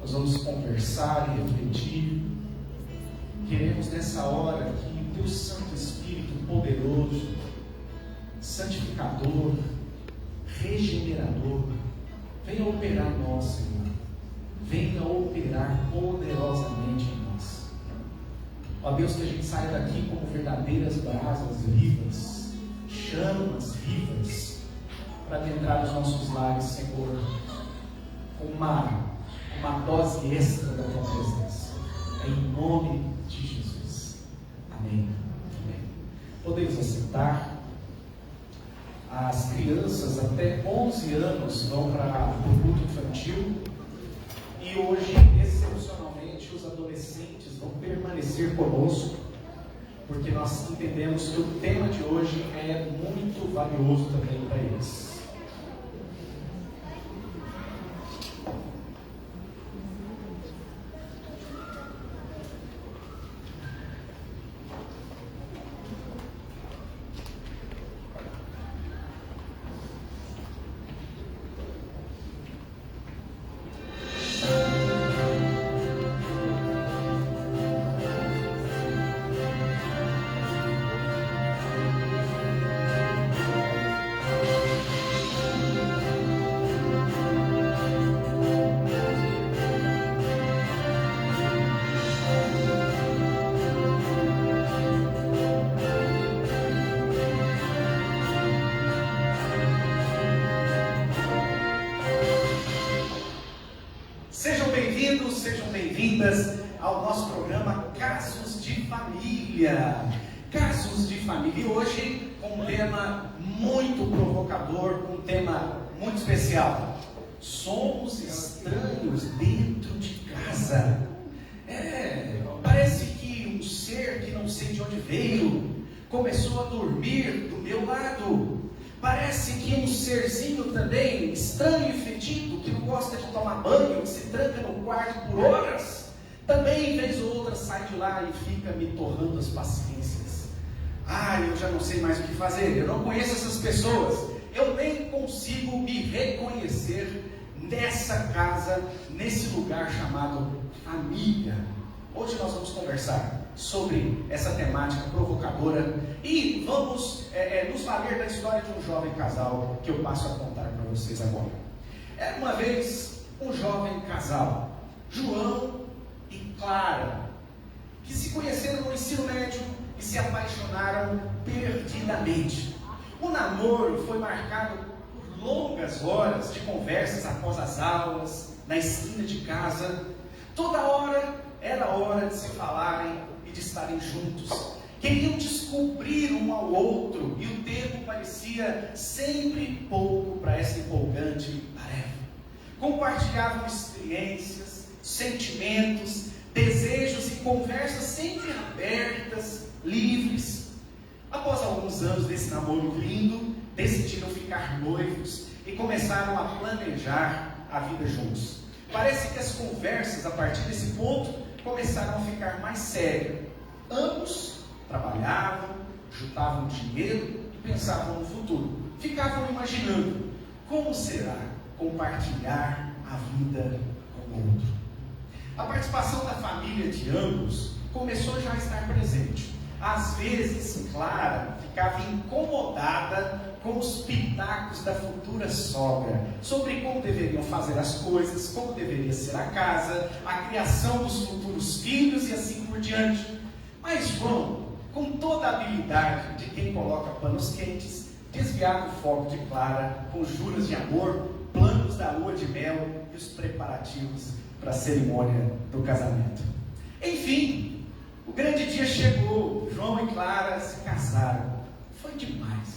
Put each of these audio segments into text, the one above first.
nós vamos conversar e refletir. Queremos nessa hora que o Teu Santo Espírito poderoso, santificador, regenerador, venha operar em nós, Senhor. Venha operar poderosamente em nós. Ó Deus, que a gente saia daqui como verdadeiras brasas vivas, chamas vivas, para adentrar os nossos lares, Senhor, com uma dose extra da Tua presença. Em nome de Jesus. Amém. Amém. Podemos assentar. As crianças até 11 anos vão para o culto infantil. E hoje, excepcionalmente, os adolescentes vão permanecer conosco, porque nós entendemos que o tema de hoje é muito valioso também para eles. Sejam bem-vindas ao nosso programa Casos de Família. Casos de Família. E hoje com um tema muito provocador, um tema muito especial. Somos estranhos dentro de casa. Parece que um ser que não sei de onde veio começou a dormir do meu lado. Parece que um serzinho também estranho e fedido, que não gosta de tomar banho, que se tranca no quarto por horas, também, vez ou outra, sai de lá e fica me torrando as paciências. Eu já não sei mais o que fazer, eu não conheço essas pessoas, eu nem consigo me reconhecer nessa casa, nesse lugar chamado família. Hoje nós vamos conversar sobre essa temática provocadora e vamos nos valer da história de um jovem casal que eu passo a contar para vocês agora. Era uma vez um jovem casal, João e Clara, que se conheceram no ensino médio e se apaixonaram perdidamente. O namoro foi marcado por longas horas de conversas após as aulas, na esquina de casa. Toda hora era hora de se falarem e de estarem juntos. Queriam descobrir um ao outro e o tempo parecia sempre pouco para essa empolgante tarefa. Compartilhavam experiências, sentimentos, desejos e conversas sempre abertas, livres. Após alguns anos desse namoro lindo, decidiram ficar noivos e começaram a planejar a vida juntos. Parece que as conversas a partir desse ponto começaram a ficar mais sérias. Ambos trabalhavam, juntavam dinheiro e pensavam no futuro. Ficavam imaginando como será compartilhar a vida com o outro. A participação da família de ambos começou já a estar presente. Às vezes, Clara ficava incomodada com os pitacos da futura sogra, sobre como deveriam fazer as coisas, como deveria ser a casa, a criação dos futuros filhos e assim por diante. Mas João, com toda a habilidade de quem coloca panos quentes, desviava o foco de Clara com juras de amor, planos da lua de mel e os preparativos para a cerimônia do casamento. Enfim, o grande dia chegou, João e Clara se casaram. Foi demais.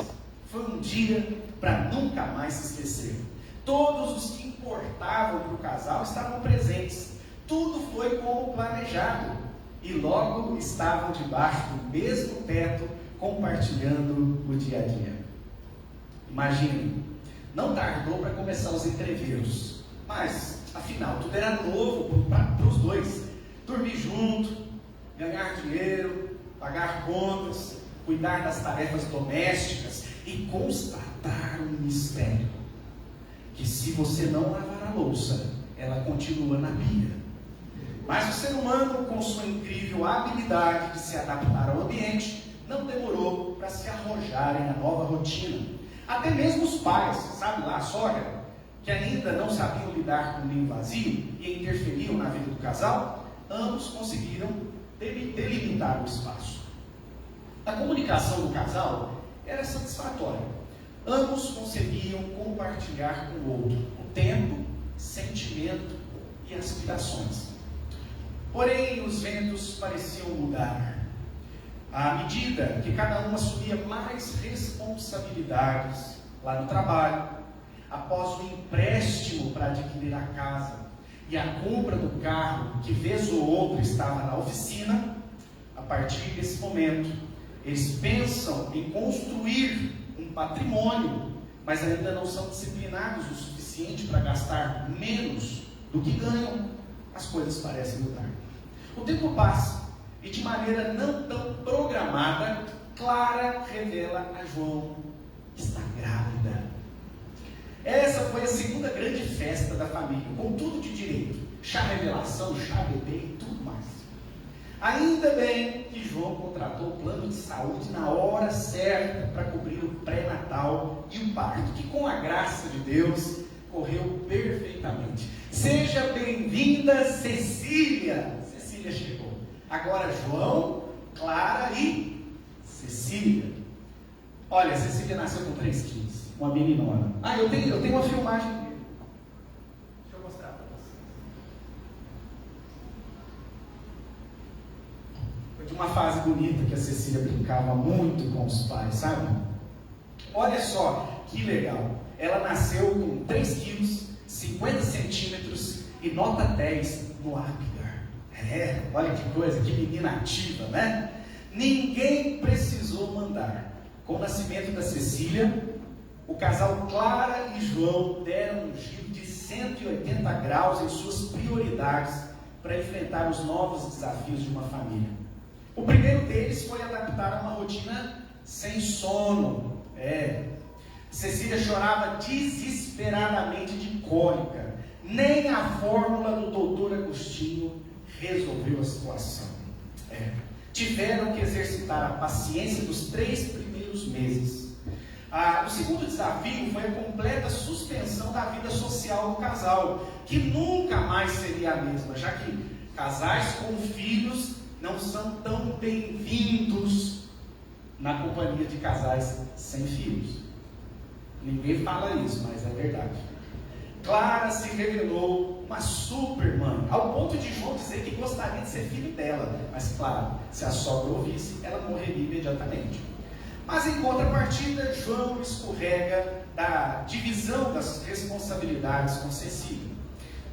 Foi um dia para nunca mais se esquecer. Todos os que importavam para o casal estavam presentes. Tudo foi como planejado. E logo estavam debaixo do mesmo teto, compartilhando o dia a dia. Imaginem, não tardou para começar os entreveros. Mas, afinal, tudo era novo para os dois. Dormir junto, ganhar dinheiro, pagar contas, cuidar das tarefas domésticas e constatar um mistério: que se você não lavar a louça, ela continua na pia. Mas o ser humano, com sua incrível habilidade de se adaptar ao ambiente, não demorou para se arrojarem à nova rotina. Até mesmo os pais, sabe lá, a sogra, que ainda não sabiam lidar com o ninho vazio e interferiam na vida do casal, ambos conseguiram delimitar o espaço. A comunicação do casal era satisfatória. Ambos conseguiam compartilhar com o outro o tempo, sentimento e aspirações. Porém, os ventos pareciam mudar. À medida que cada um assumia mais responsabilidades lá no trabalho, após o empréstimo para adquirir a casa e a compra do carro que vez ou outra estava na oficina, a partir desse momento, eles pensam em construir um patrimônio, mas ainda não são disciplinados o suficiente para gastar menos do que ganham. As coisas parecem mudar. O tempo passa e, de maneira não tão programada, Clara revela a João que está grávida. Essa foi a segunda grande festa da família, com tudo de direito: chá revelação, chá bebê e tudo mais. Ainda bem que João contratou o plano de saúde na hora certa para cobrir o pré-natal e o parto, que com a graça de Deus correu perfeitamente. Seja bem-vinda, Cecília. Cecília chegou. Agora João, Clara e Cecília. Olha, Cecília nasceu com 3 quilos, uma meninona. Eu tenho uma filmagem dele. Deixa eu mostrar para vocês. Foi de uma fase bonita que a Cecília brincava muito com os pais, sabe? Olha só que legal. Ela nasceu com 3 quilos, 50 centímetros e nota 10 no Apgar. Olha que coisa, que menina ativa, né? Ninguém precisou mandar. Com o nascimento da Cecília, o casal Clara e João deram um giro de 180 graus em suas prioridades para enfrentar os novos desafios de uma família. O primeiro deles foi adaptar a uma rotina sem sono. Cecília chorava desesperadamente de cólica. Nem a fórmula do doutor Agostinho resolveu a situação. Tiveram que exercitar a paciência dos 3 primeiros meses. O segundo desafio foi a completa suspensão da vida social do casal, que nunca mais seria a mesma, já que casais com filhos não são tão bem-vindos na companhia de casais sem filhos. Ninguém fala isso, mas é verdade. Clara se revelou uma super mãe, ao ponto de João dizer que gostaria de ser filho dela. Mas claro, se a sogra ouvisse, ela morreria imediatamente. Mas em contrapartida, João escorrega da divisão das responsabilidades com Cecília.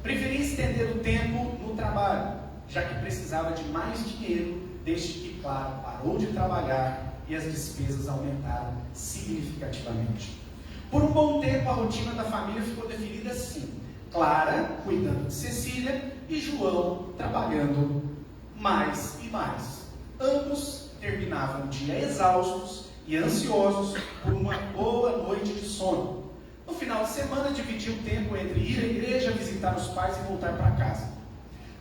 Preferia estender o tempo no trabalho, já que precisava de mais dinheiro, desde que Clara parou de trabalhar e as despesas aumentaram significativamente. Por um bom tempo, a rotina da família ficou definida assim: Clara cuidando de Cecília e João trabalhando mais e mais. Ambos terminavam o dia exaustos e ansiosos por uma boa noite de sono. No final de semana, dividiam o tempo entre ir à igreja, visitar os pais e voltar para casa.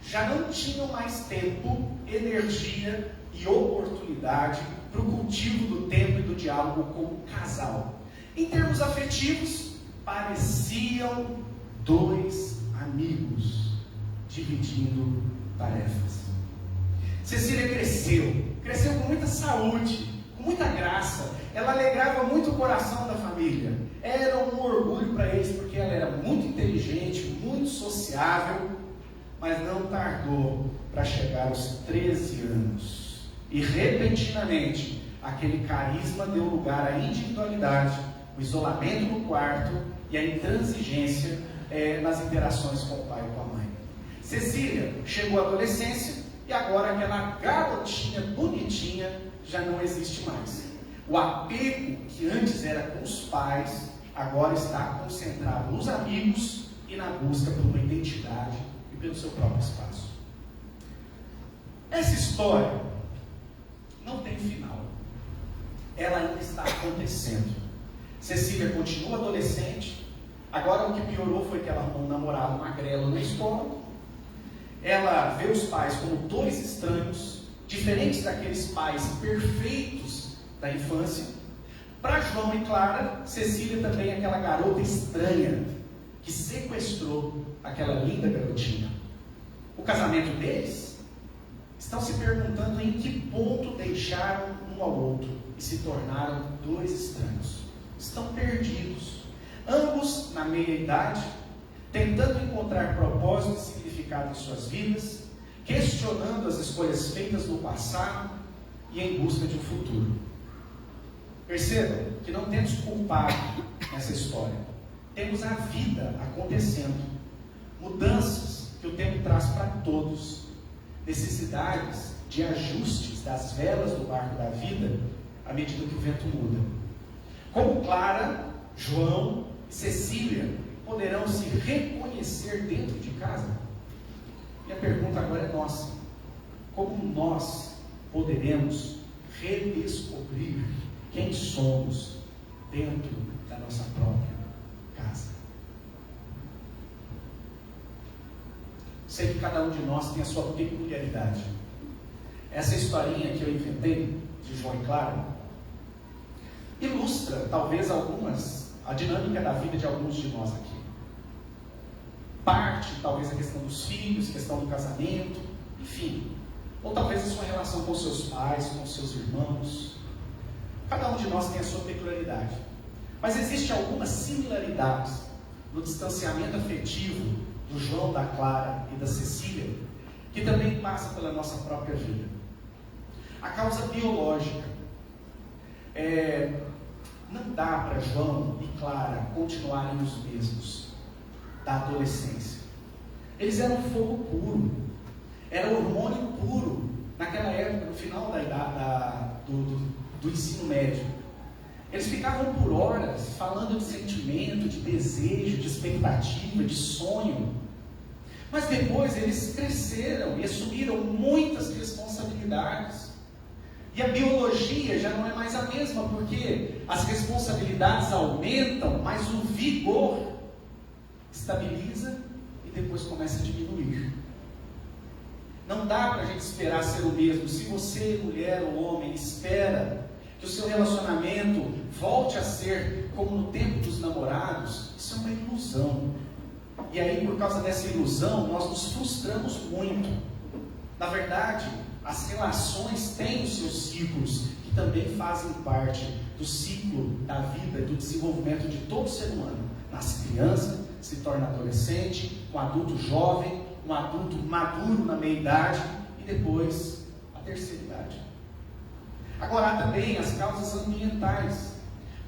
Já não tinham mais tempo, energia e oportunidade para o cultivo do tempo e do diálogo como casal. Em termos afetivos, pareciam 2 amigos dividindo tarefas. Cecília cresceu com muita saúde, com muita graça. Ela alegrava muito o coração da família. Era um orgulho para eles, porque ela era muito inteligente, muito sociável, mas não tardou para chegar aos 13 anos. E repentinamente, aquele carisma deu lugar à individualidade, o isolamento no quarto e a intransigência nas interações com o pai e com a mãe. Cecília chegou à adolescência e agora aquela garotinha bonitinha já não existe mais. O apego que antes era com os pais agora está concentrado nos amigos e na busca por uma identidade e pelo seu próprio espaço. Essa história não tem final. Ela ainda está acontecendo. Cecília continua adolescente, Agora o que piorou foi que ela arrumou um namorado magrelo na escola. Ela vê os pais como dois estranhos, diferentes daqueles pais perfeitos da infância. Para João e Clara, Cecília também é aquela garota estranha que sequestrou aquela linda garotinha. O casamento deles, estão se perguntando em que ponto deixaram um ao outro e se tornaram dois estranhos. Estão perdidos, ambos na meia-idade, tentando encontrar propósito e significado em suas vidas, questionando as escolhas feitas no passado e em busca de um futuro. Percebam que não temos culpado nessa história. Temos a vida acontecendo, mudanças que o tempo traz para todos, necessidades de ajustes das velas do barco da vida à medida que o vento muda. Como Clara, João e Cecília poderão se reconhecer dentro de casa? E a pergunta agora é nossa: como nós poderemos redescobrir quem somos dentro da nossa própria casa? Sei que cada um de nós tem a sua peculiaridade. Essa historinha que eu inventei, de João e Clara, ilustra talvez a dinâmica da vida de alguns de nós aqui. Parte, talvez, a questão dos filhos, questão do casamento, enfim. Ou talvez a sua relação com seus pais, com seus irmãos. Cada um de nós tem a sua peculiaridade. Mas existem algumas similaridades no distanciamento afetivo do João, da Clara e da Cecília, que também passa pela nossa própria vida. A causa biológica. Não dá para João e Clara continuarem os mesmos da adolescência. Eles eram fogo puro, era hormônio puro naquela época, no final da idade do ensino médio. Eles ficavam por horas falando de sentimento, de desejo, de expectativa, de sonho. Mas depois eles cresceram e assumiram muitas responsabilidades. E a biologia já não é mais a mesma, porque as responsabilidades aumentam, mas o vigor estabiliza e depois começa a diminuir. Não dá para a gente esperar ser o mesmo. Se você, mulher ou homem, espera que o seu relacionamento volte a ser como no tempo dos namorados, isso é uma ilusão. E aí, por causa dessa ilusão, nós nos frustramos muito. Na verdade, as relações têm os seus ciclos, que também fazem parte do ciclo da vida e do desenvolvimento de todo ser humano. Nasce criança, se torna adolescente, um adulto jovem, um adulto maduro na meia-idade e depois a terceira idade. Agora há também as causas ambientais,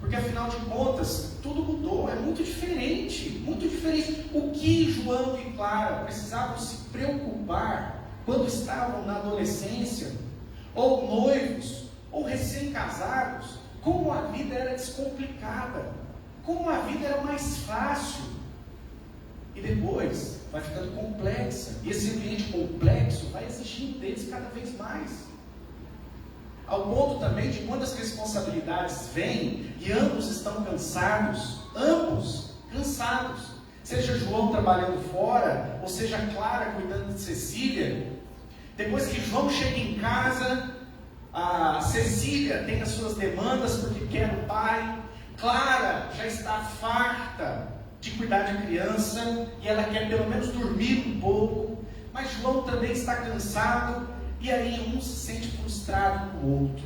porque afinal de contas tudo mudou, é muito diferente, muito diferente. O que João e Clara precisavam se preocupar quando estavam na adolescência, ou noivos, ou recém-casados, como a vida era descomplicada, como a vida era mais fácil. E depois vai ficando complexa, e esse ambiente complexo vai exigindo deles cada vez mais. Ao ponto também de quando as responsabilidades vêm e ambos estão cansados, seja João trabalhando fora, ou seja Clara cuidando de Cecília. Depois que João chega em casa, a Cecília tem as suas demandas porque quer o pai. Clara já está farta de cuidar de criança e ela quer pelo menos dormir um pouco. Mas João também está cansado e aí um se sente frustrado com o outro.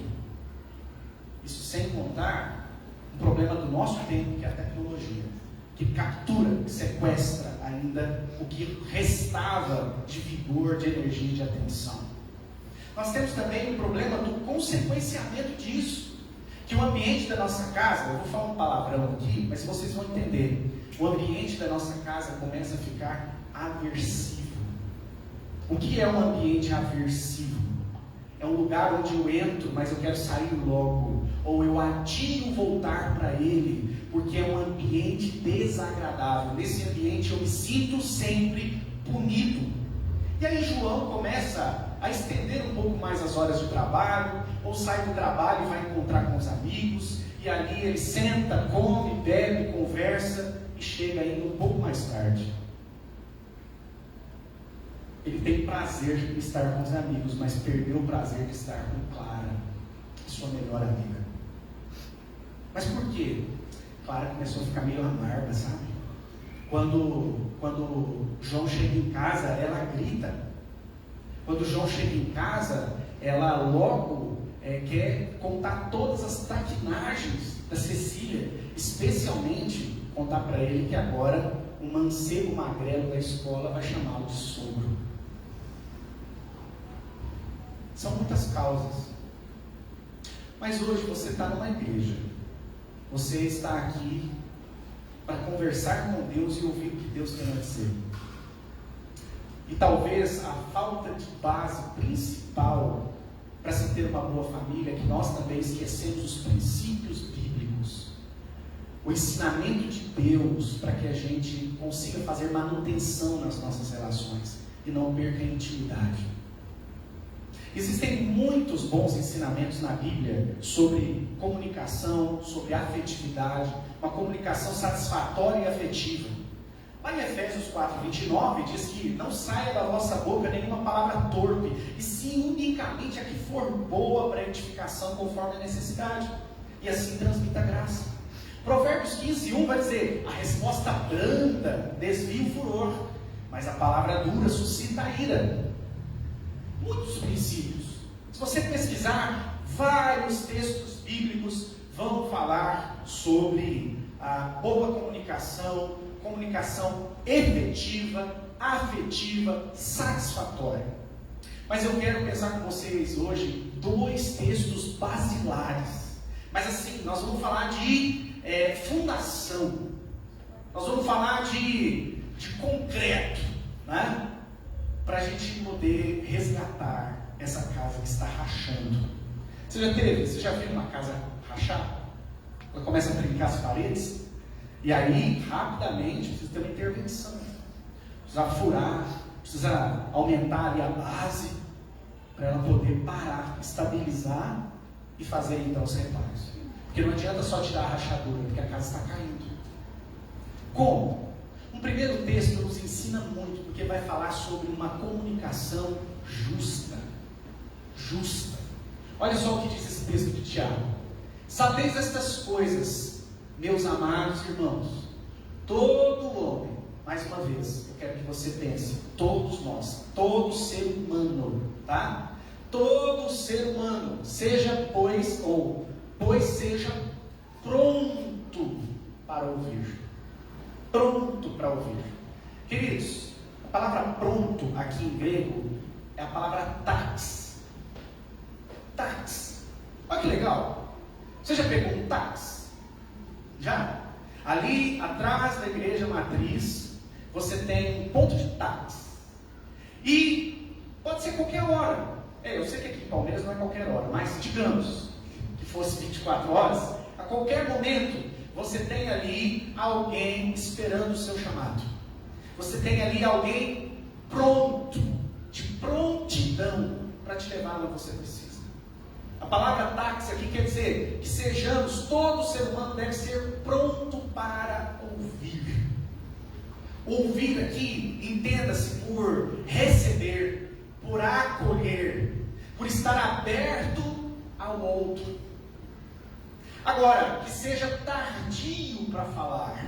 Isso sem contar um problema do nosso tempo, que é a tecnologia, que captura, que sequestra ainda o que restava de vigor, de energia e de atenção. Nós temos também o problema do consequenciamento disso, que o ambiente da nossa casa, eu vou falar um palavrão aqui, mas vocês vão entender, o ambiente da nossa casa começa a ficar aversivo. O que é um ambiente aversivo? É um lugar onde eu entro, mas eu quero sair logo, ou eu adio voltar para ele, porque é um ambiente desagradável. Nesse ambiente eu me sinto sempre punido. E aí João começa a estender um pouco mais as horas de trabalho, ou sai do trabalho e vai encontrar com os amigos, e ali ele senta, come, bebe, conversa, e chega ainda um pouco mais tarde. Ele tem prazer de estar com os amigos, mas perdeu o prazer de estar com Clara, sua melhor amiga. Mas por quê? Clara começou a ficar meio amarga, sabe? Quando João chega em casa, ela grita. Quando João chega em casa, ela logo quer contar todas as traquinagens da Cecília, especialmente contar para ele que agora o mancebo magrelo da escola vai chamá-lo de sogro. São muitas causas. Mas hoje você está numa igreja. Você está aqui para conversar com Deus e ouvir o que Deus tem a dizer. E talvez a falta de base principal para se ter uma boa família é que nós também esquecemos os princípios bíblicos, o ensinamento de Deus, para que a gente consiga fazer manutenção nas nossas relações e não perca a intimidade. Existem muitos bons ensinamentos na Bíblia sobre comunicação, sobre afetividade, uma comunicação satisfatória e afetiva. Lá em Efésios 4:29 diz que não saia da vossa boca nenhuma palavra torpe, e sim unicamente a que for boa para edificação conforme a necessidade, e assim transmita graça. Provérbios 15:1 vai dizer: a resposta branda desvia o furor, mas a palavra dura suscita a ira. Muitos princípios. Se você pesquisar, vários textos bíblicos vão falar sobre a boa comunicação, comunicação efetiva, afetiva, satisfatória. Mas eu quero pensar com vocês hoje 2 textos basilares. Mas assim, nós vamos falar de fundação. Nós vamos falar de concreto, né? Para a gente poder resgatar essa casa que está rachando. Você já viu uma casa rachar? Ela começa a trincar as paredes, e aí rapidamente precisa ter uma intervenção, precisa furar, precisa aumentar ali a base, para ela poder parar, estabilizar e fazer então os reparos. Porque não adianta só tirar a rachadura, porque a casa está caindo. Como? O primeiro texto nos ensina muito, porque vai falar sobre uma comunicação justa. Justa. Olha só o que diz esse texto de Tiago. Sabeis estas coisas, meus amados irmãos, todo homem, mais uma vez, eu quero que você pense, todos nós, todo ser humano, tá? Todo ser humano, seja pois seja pronto para ouvir. Pronto para ouvir. Queridos, a palavra pronto aqui em grego é a palavra tax. Tax. Olha que legal. Você já pegou um táxi? Já? Ali atrás da igreja matriz, você tem um ponto de táxi. E pode ser qualquer hora. Eu sei que aqui em Palmeiras não é qualquer hora, mas digamos que fosse 24 horas, a qualquer momento você tem ali alguém esperando o seu chamado. Você tem ali alguém pronto, de prontidão para te levar onde você precisa. A palavra táxi aqui quer dizer que sejamos, todo ser humano deve ser pronto para ouvir. Ouvir aqui, entenda-se por receber, por acolher, por estar aberto ao outro. Agora, que seja tardio para falar.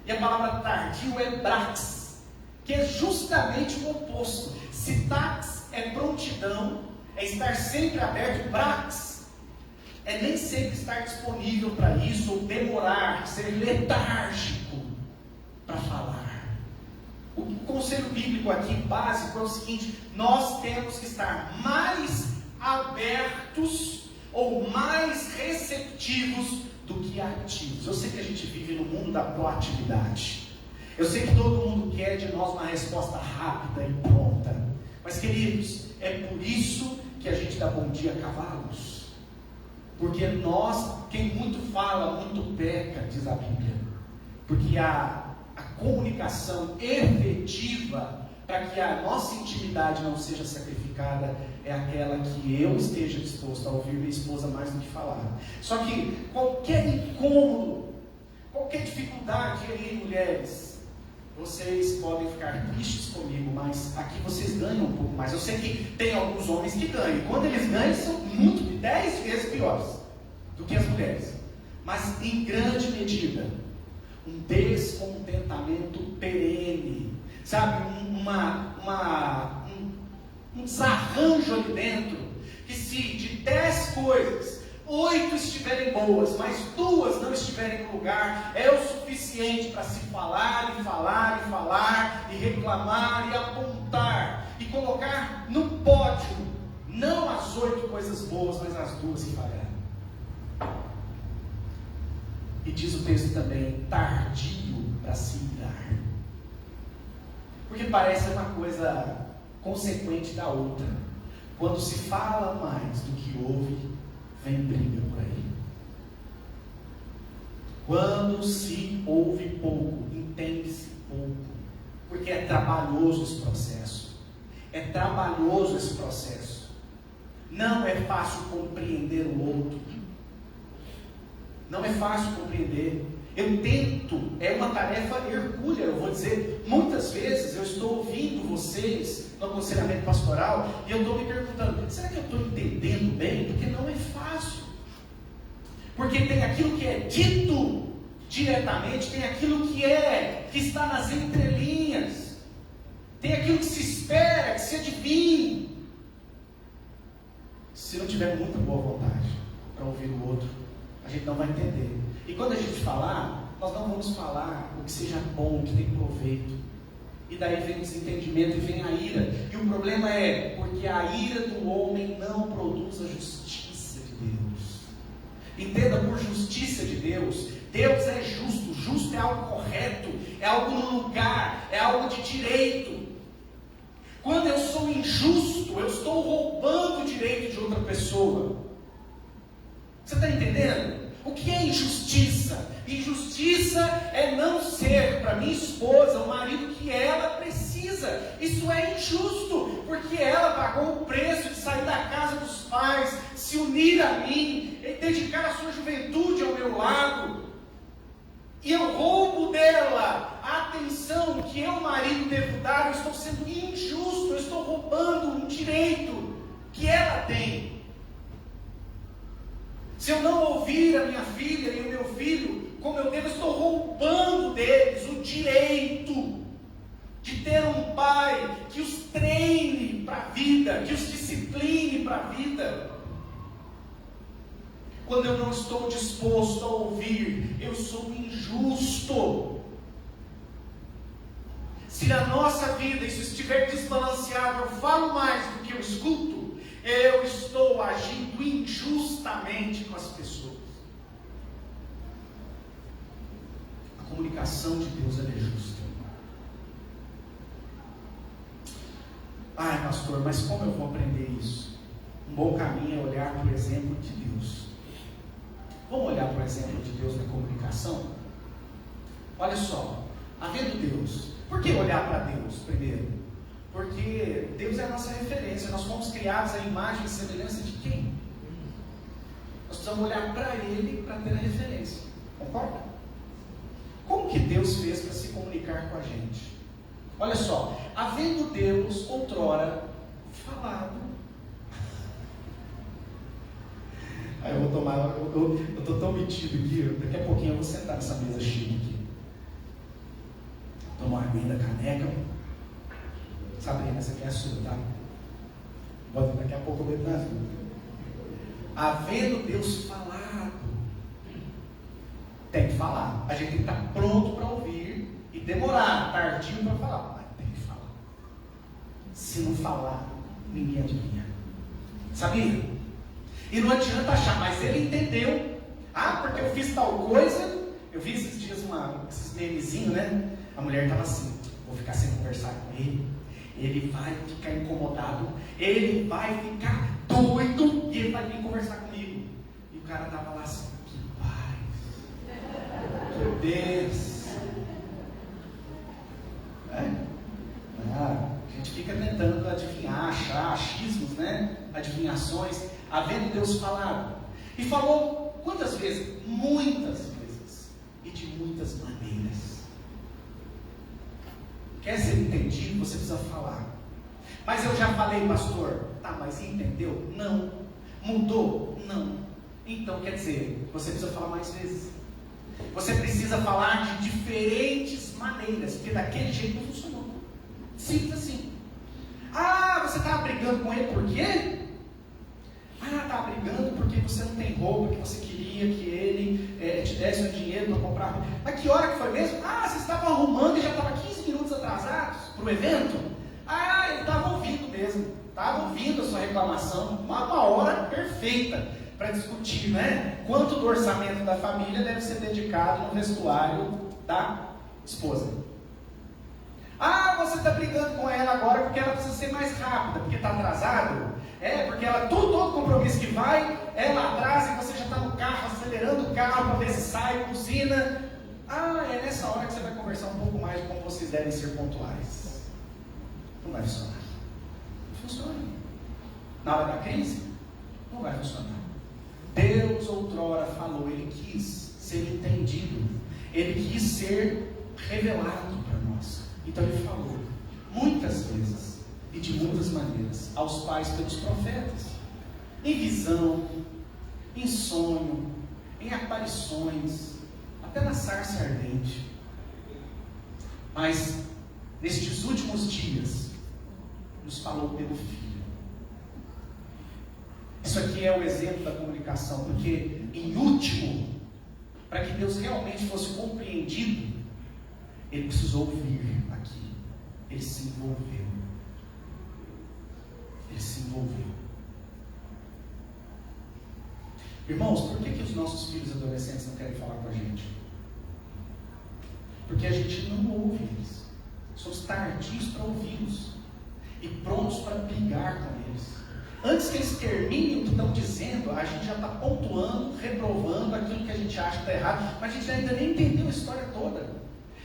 E a palavra tardio é brax, que é justamente o oposto. Se tax é prontidão, é estar sempre aberto, brax é nem sempre estar disponível para isso, ou demorar, ser letárgico para falar. O conselho bíblico aqui básico é o seguinte: nós temos que estar mais abertos ou mais receptivos do que ativos. Eu sei que a gente vive no mundo da proatividade. Eu sei que todo mundo quer de nós uma resposta rápida e pronta. Mas, queridos, é por isso que a gente dá bom dia a cavalos. Porque nós, quem muito fala, muito peca, diz a Bíblia. Porque a comunicação efetiva, para que a nossa intimidade não seja sacrificada, é aquela que eu esteja disposto a ouvir minha esposa mais do que falar. Só que qualquer incômodo, Qualquer dificuldade aí, mulheres, vocês podem ficar tristes comigo, mas aqui vocês ganham um pouco mais. Eu sei que tem alguns homens que ganham, e quando eles ganham, são muito, 10 vezes piores do que as mulheres. Mas em grande medida, um descontentamento perene, sabe, um desarranjo ali dentro, que se de 10 coisas, 8 estiverem boas, mas 2 não estiverem no lugar, é o suficiente para se falar, e falar, e falar, e reclamar, e apontar, e colocar no pódio, não as 8 coisas boas, mas as 2 que falharam. E diz o texto também, tardio para se irar. Porque parece uma coisa consequente da outra. Quando se fala mais do que ouve, vem briga por aí. Quando se ouve pouco, entende-se pouco. Porque é trabalhoso esse processo. É trabalhoso esse processo. Não é fácil compreender o outro. Não é fácil compreender. Eu tento, é uma tarefa hercúlea, eu vou dizer. Muitas vezes eu estou ouvindo vocês no aconselhamento pastoral e eu estou me perguntando, será que eu estou entendendo bem? Porque não é fácil. Porque tem aquilo que é dito diretamente, tem aquilo que está nas entrelinhas, tem aquilo que se espera, que se adivinha. Se não tiver muita boa vontade para ouvir o outro, a gente não vai entender. E quando a gente falar, nós não vamos falar o que seja bom, o que tem proveito. E daí vem o desentendimento e vem a ira. E o problema é porque a ira do homem não produz a justiça de Deus. Entenda, por justiça de Deus, Deus é justo. Justo é algo correto, é algo no lugar, é algo de direito. Quando eu sou injusto, eu estou roubando o direito de outra pessoa. Você está entendendo? O que é injustiça? Injustiça é não ser para minha esposa o marido que ela precisa. Isso é injusto, porque ela pagou o preço de sair da casa dos pais, se unir a mim, e dedicar a sua juventude ao meu lado. E eu roubo dela a atenção que eu, marido, devo dar. Eu estou sendo injusto, eu estou roubando um direito que ela tem. Se eu não ouvir a minha filha e o meu filho como eu devo, eu estou roubando deles o direito de ter um pai que os treine para a vida, que os discipline para a vida. Quando eu não estou disposto a ouvir, eu sou injusto. Se na nossa vida isso estiver desbalanceado, eu falo mais do que eu escuto, eu estou agindo injustamente com as pessoas. A comunicação de Deus é justa. Ai, pastor, mas como eu vou aprender isso? Um bom caminho é olhar para o exemplo de Deus. Vamos olhar para o exemplo de Deus na comunicação? Olha só, havendo Deus, por que olhar para Deus primeiro? Porque Deus é a nossa referência. Nós fomos criados à imagem e semelhança de quem? Nós precisamos olhar para Ele para ter a referência. Concorda? Como que Deus fez para se comunicar com a gente? Olha só, havendo Deus outrora falado. Aí eu vou tomar, eu estou tão metido aqui, daqui a pouquinho eu vou sentar nessa mesa chique aqui. Tomar uma aguinha da caneca. Sabrina, essa aqui é a sua, tá? Bota daqui a pouco eu bebo na vida. Havendo Deus falado, tem que falar. A gente tem que estar pronto para ouvir e demorar, tardio para falar, mas tem que falar. Se não falar, ninguém adivinha. Sabia? E não adianta achar, mas ele entendeu. Ah, porque eu fiz tal coisa. Eu vi esses dias esses memezinhos, né? A mulher estava assim, vou ficar sem conversar com ele. Ele vai ficar incomodado, ele vai ficar doido e ele vai vir conversar comigo. E o cara estava lá assim, que paz, que Deus. A gente fica tentando adivinhar, achar achismos, né? Adivinhações, havendo Deus falado. E falou quantas vezes? Muitas vezes. E de muitas maneiras. Quer ser entendido, você precisa falar. Mas eu já falei, pastor. Tá, mas entendeu? Não. Mudou? Não. Então quer dizer, você precisa falar mais vezes. Você precisa falar de diferentes maneiras, porque daquele jeito não funcionou. Simples assim. Ah, você estava brigando com ele por quê? Ah, estava brigando porque você não tem roupa, que você queria que ele te desse o dinheiro para comprar roupa. Mas que hora que foi mesmo? Ah, vocês estavam arrumando e já estava 15 minutos atrasados para o evento? Ah, ele estava ouvindo mesmo. Estava ouvindo a sua reclamação. Uma hora perfeita para discutir, né? Quanto do orçamento da família deve ser dedicado no vestuário da esposa. Ah, você está brigando com ela agora porque ela precisa ser mais rápida, porque está atrasado. Porque ela, todo compromisso que vai, ela atrasa e você já está no carro, acelerando o carro para ver se sai, buzina. Ah, é nessa hora que você vai conversar um pouco mais de como vocês devem ser pontuais. Não vai funcionar. Não funciona. Na hora da crise, não vai funcionar. Deus outrora falou, Ele quis ser entendido, Ele quis ser revelado para nós. Então Ele falou, muitas vezes, e de muitas maneiras, aos pais pelos profetas, em visão, em sonho, em aparições, até na sarça ardente. Mas, nestes últimos dias, nos falou pelo Filho. Isso aqui é o exemplo da comunicação, porque, em último, para que Deus realmente fosse compreendido, Ele precisou vir aqui. Ele se envolveu. Ele se envolveu. Irmãos, por que os nossos filhos adolescentes não querem falar com a gente? Porque a gente não ouve eles. Somos tardios para ouvi-los e prontos para brigar com eles. Antes que eles terminem o que estão dizendo, a gente já está pontuando, reprovando aquilo que a gente acha que está errado, mas a gente ainda nem entendeu a história toda.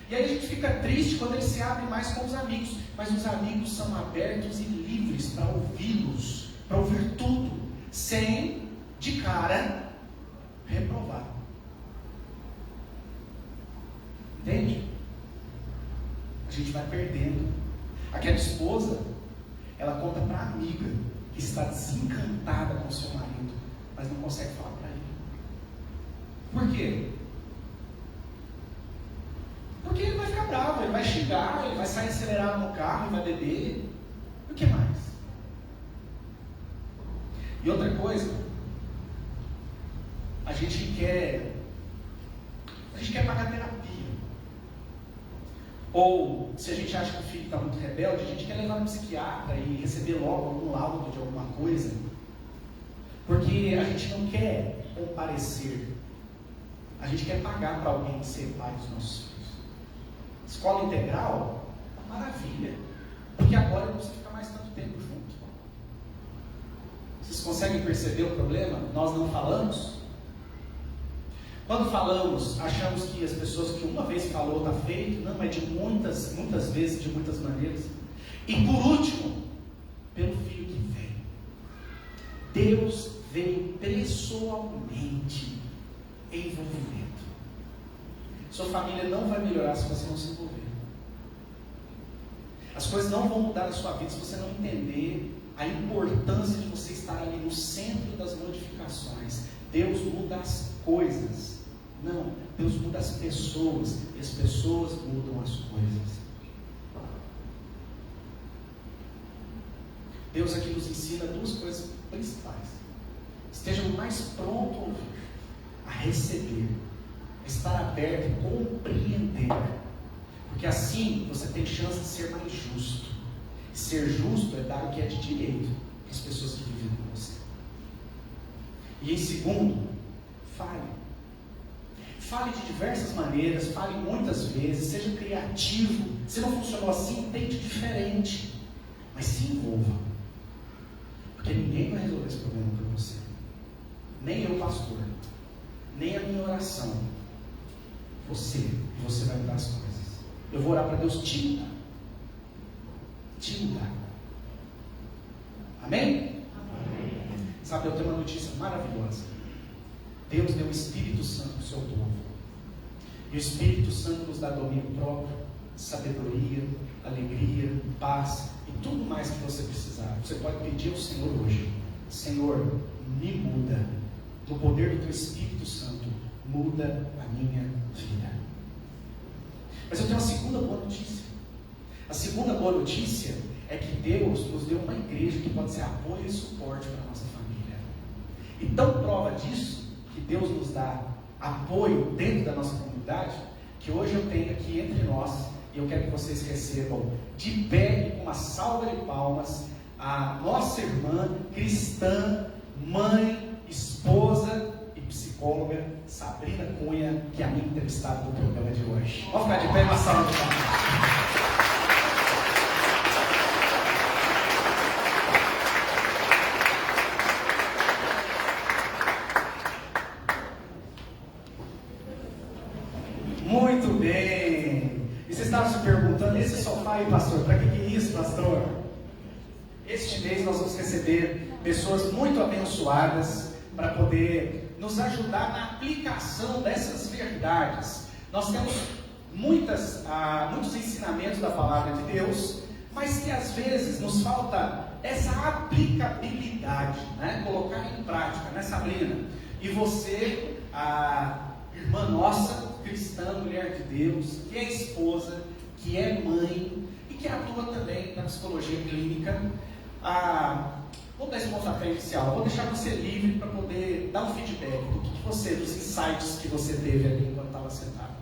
E aí a gente fica triste quando eles se abrem mais com os amigos, mas os amigos são abertos e livres para ouvi-los, para ouvir tudo, sem, de cara, reprovar. Entende? A gente vai perdendo. Aquela esposa, ela conta para a amiga que está desencantada com seu marido, mas não consegue falar para ele. Por quê? Porque ele vai ficar bravo, ele vai xingar, ele vai sair acelerado no carro, ele vai beber. E o que mais? E outra coisa, a gente quer pagar terapia. Ou, se a gente acha que o filho está muito rebelde, a gente quer levar no psiquiatra e receber logo algum laudo de alguma coisa. Porque a gente não quer comparecer. A gente quer pagar para alguém ser pai dos nossos filhos. Escola integral, maravilha. Porque agora não precisa ficar mais tanto tempo junto. Vocês conseguem perceber o problema? Nós não falamos. Quando falamos, achamos que as pessoas que uma vez falou está feito. Não, é de muitas vezes, de muitas maneiras. E por último, pelo Filho que veio. Deus veio pessoalmente em envolvimento. Sua família não vai melhorar se você não se envolver. As coisas não vão mudar na sua vida se você não entender a importância de você estar ali no centro das modificações. Deus muda as coisas. Não, Deus muda as pessoas. E as pessoas mudam as coisas. Deus aqui nos ensina duas coisas principais. Esteja o mais pronto a ouvir, a receber, a estar aberto e compreender. Porque assim você tem chance de ser mais justo. Ser justo é dar o que é de direito às pessoas que vivem com você. E em segundo, fale. Fale de diversas maneiras, fale muitas vezes, seja criativo. Se não funcionou assim, tente diferente. Mas se envolva. Porque ninguém vai resolver esse problema por você. Nem eu, pastor. Nem a minha oração. Você vai mudar as coisas. Eu vou orar para Deus te mudar. Te mudar. Amém? Amém? Sabe, eu tenho uma notícia maravilhosa. Deus deu o Espírito Santo para o seu povo. E o Espírito Santo nos dá domínio próprio, sabedoria, alegria, paz e tudo mais que você precisar. Você pode pedir ao Senhor hoje: Senhor, me muda. No poder do Teu Espírito Santo, muda a minha vida. Mas eu tenho uma segunda boa notícia. A segunda boa notícia é que Deus nos deu uma igreja que pode ser apoio e suporte para a nossa família. E tão prova disso, que Deus nos dá apoio dentro da nossa comunidade, que hoje eu tenho aqui entre nós, e eu quero que vocês recebam de pé e com uma salva de palmas a nossa irmã cristã, mãe, esposa e psicóloga Sabrina Cunha, que é a minha entrevistada do programa de hoje. Vamos ficar de pé e uma salva de palmas. Muito bem. E você estava se perguntando, esse sofá aí, pastor, para que é isso, pastor? Este mês nós vamos receber pessoas muito abençoadas para poder nos ajudar na aplicação dessas verdades. Nós temos muitos ensinamentos da palavra de Deus, mas que às vezes nos falta essa aplicabilidade, né? Colocar em prática, né, Sabrina? E você, a irmã nossa, cristã, mulher de Deus, que é esposa, que é mãe e que atua também na psicologia clínica. Vou dar esse pontapé inicial, vou deixar você livre para poder dar um feedback do que você, dos insights que você teve ali enquanto estava sentado.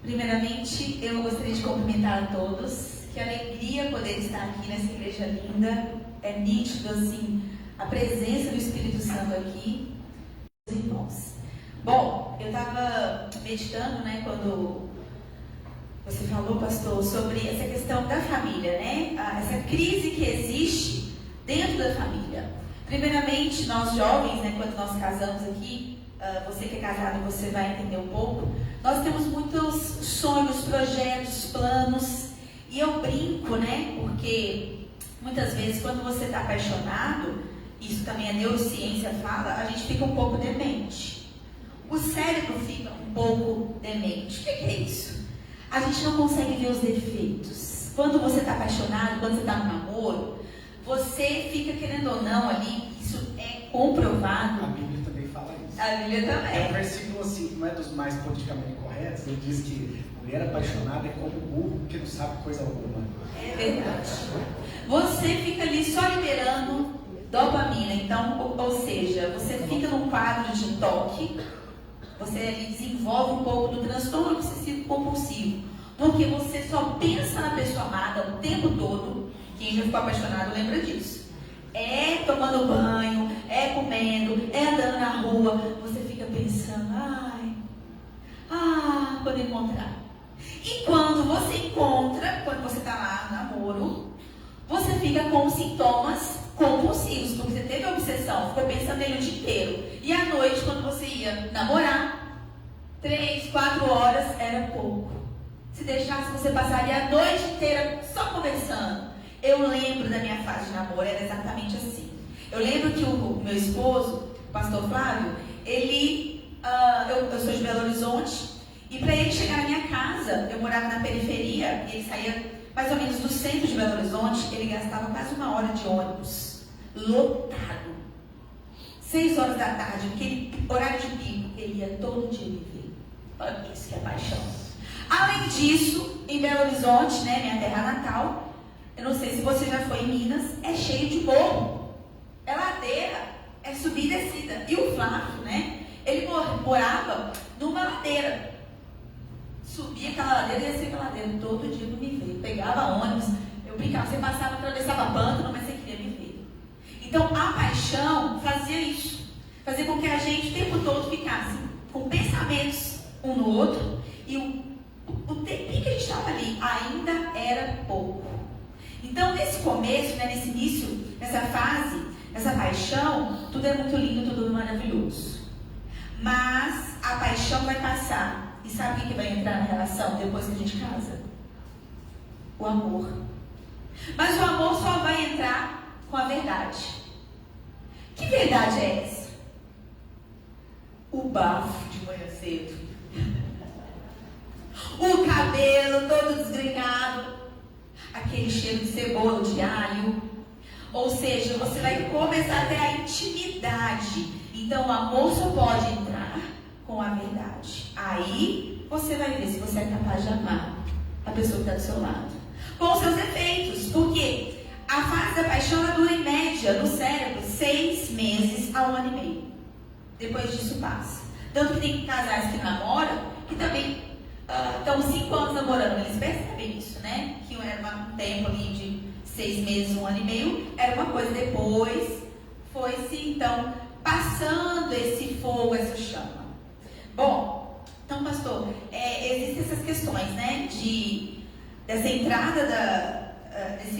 Primeiramente, eu gostaria de cumprimentar a todos. Que alegria poder estar aqui nessa igreja linda. É nítido, assim, a presença do Espírito Santo aqui. Irmãos. Bom, eu estava meditando, né, quando você falou, pastor, sobre essa questão da família, né? Essa crise que existe dentro da família. Primeiramente, nós jovens, né, quando nós casamos aqui, você que é casado, você vai entender um pouco, nós temos muitos sonhos, projetos, planos, e eu brinco, né, porque muitas vezes quando você está apaixonado, isso também a neurociência fala, a gente fica um pouco demente. O cérebro fica um pouco demente. O que é isso? A gente não consegue ver os defeitos. Quando você está apaixonado, quando você está no namoro, você fica querendo ou não ali, isso é comprovado. A Bíblia também fala isso. A Bíblia também. É um versículo assim, que não é dos mais politicamente corretos, ele diz que mulher apaixonada é como burro que não sabe coisa alguma. É verdade. Você fica ali só liberando dopamina. Então, ou seja, você fica num quadro de toque. Você ali desenvolve um pouco do transtorno obsessivo compulsivo, porque você só pensa na pessoa amada o tempo todo. Quem já ficou apaixonado lembra disso. É tomando banho, é comendo, é andando na rua. Você fica pensando, quando encontrar. E quando você encontra, quando você está lá no namoro, você fica com sintomas compulsivos, porque você teve a obsessão, ficou pensando nele o dia inteiro. E à noite, quando você ia namorar, 3, 4 horas era pouco. Se deixasse, você passaria a noite inteira só conversando. Eu lembro da minha fase de namoro, era exatamente assim. Eu lembro que o meu esposo, o pastor Flávio, eu sou de Belo Horizonte, e para ele chegar na minha casa, eu morava na periferia, e ele saía mais ou menos do centro de Belo Horizonte, ele gastava quase 1 hora de ônibus, lotado. 6 horas da tarde, aquele horário de pico, ele ia todo dia me ver. Olha isso que é paixão. Além disso, em Belo Horizonte, né, minha terra natal, eu não sei se você já foi em Minas, é cheio de morro. É ladeira, é subida e descida. E o Flávio, né, ele morava numa ladeira. Subia aquela ladeira e descia aquela ladeira. Todo dia não me ver. Pegava ônibus, eu brincava, você passava, atravessava pântano, mas você queria me ver. Então a paixão fazia isso. Fazia com que a gente o tempo todo ficasse com pensamentos um no outro. E o tempinho que a gente estava ali ainda era pouco. Então nesse começo, né, nesse início, nessa fase, essa paixão, tudo é muito lindo, tudo é maravilhoso. Mas a paixão vai passar. E sabe o que vai entrar na relação depois que a gente casa? O amor. Mas o amor só vai entrar com a verdade. Que verdade é essa? O bafo de manhã cedo. o cabelo todo desgrenhado, aquele cheiro de cebola, de alho. Ou seja, você vai começar a ter a intimidade. Então o amor só pode entrar com a verdade. Aí você vai ver se você é capaz de amar a pessoa que está do seu lado. Com os seus efeitos. Porque a fase da paixão ela dura em média no cérebro 6 meses a 1 ano e meio. Depois disso passa. Tanto que tem casais que namoram, que também estão 5 anos namorando. Eles percebem isso, né? Que era um tempo ali de 6 meses, 1 ano e meio. Era uma coisa. Depois foi-se, então, passando esse fogo, essa chama. Bom, então, pastor, existem essas questões, né? Dessa entrada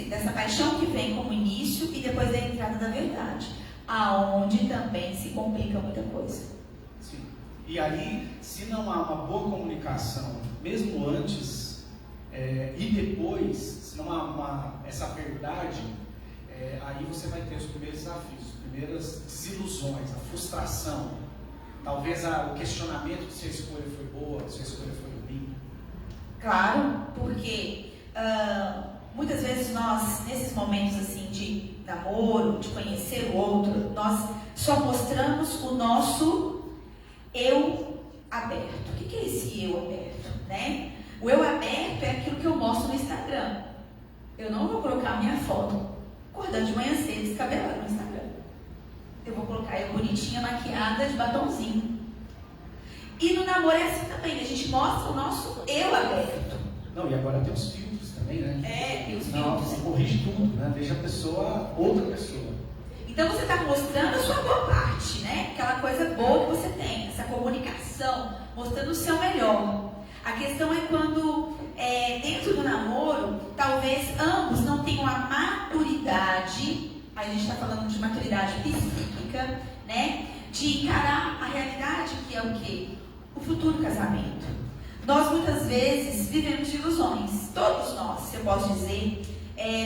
dessa paixão que vem como início e depois da entrada da verdade, aonde também se complica muita coisa. Sim. E aí, se não há uma boa comunicação, mesmo antes e depois, se não há essa verdade, aí você vai ter os primeiros desafios, as primeiras desilusões, a frustração, talvez o questionamento de se a escolha foi boa, se a escolha foi ruim. Claro, porque muitas vezes nós, nesses momentos assim de namoro, de conhecer o outro, nós só mostramos o nosso eu aberto. O que é esse eu aberto, né? O eu aberto é aquilo que eu mostro no Instagram. Eu não vou colocar a minha foto acordando de manhã cedo, descabelada no Instagram. Eu vou colocar eu bonitinha, maquiada, de batonzinho. E no namoro é assim também, a gente mostra o nosso eu aberto. Não, e agora tem os filtros também, né? Tem os Não, filtros. você corrige tudo, né? Deixa a pessoa, outra pessoa. Então você está mostrando a sua boa parte, né? Aquela coisa boa que você tem, essa comunicação, mostrando o seu melhor. A questão é quando, dentro do namoro, talvez ambos não tenham a maturidade, aí a gente está falando de maturidade psíquica, né? De encarar a realidade que é o quê? O futuro casamento. Nós muitas vezes vivemos de ilusões, todos nós, eu posso dizer,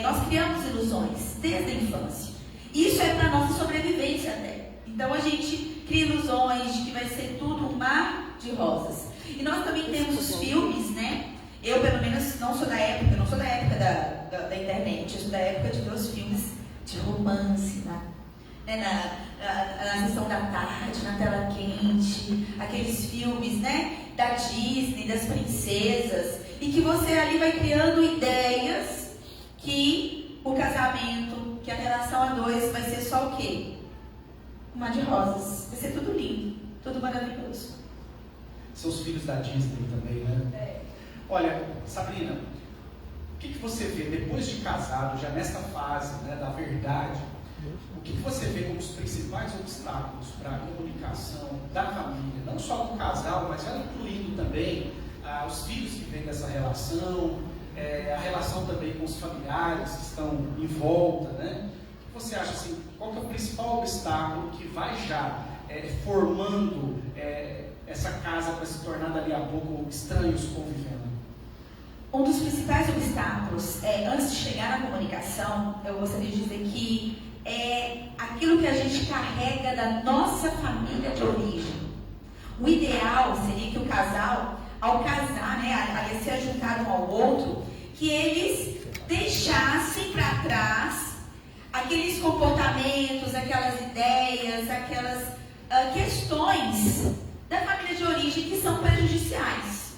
nós criamos ilusões desde a infância. Isso é para a nossa sobrevivência até. Então a gente cria ilusões de que vai ser tudo um mar de rosas. E nós também temos os filmes, né? Eu pelo menos não sou da época da internet, eu sou da época de ver os filmes de romance, na sessão da tarde, na tela quente, aqueles filmes, né, da Disney, das princesas, e que você ali vai criando ideias que o casamento, que a relação a dois vai ser só o quê? Um mar de rosas, vai ser tudo lindo, tudo maravilhoso. São os filhos da Disney também, né? Olha, Sabrina, o que você vê depois de casado, já nesta fase, né, da verdade? O que você vê como os principais obstáculos para a comunicação da família, não só do casal, mas já incluindo também os filhos que vêm dessa relação, a relação também com os familiares que estão em volta, né? O que você acha assim, qual que é o principal obstáculo que vai já formando essa casa para se tornar dali a pouco estranhos convivendo? Um dos principais obstáculos, antes de chegar na comunicação, eu gostaria de dizer que é aquilo que a gente carrega da nossa família de origem. O ideal seria que o casal, ao casar, né, a se ajuntar um ao outro, que eles deixassem para trás aqueles comportamentos, aquelas ideias, aquelas questões da família de origem que são prejudiciais.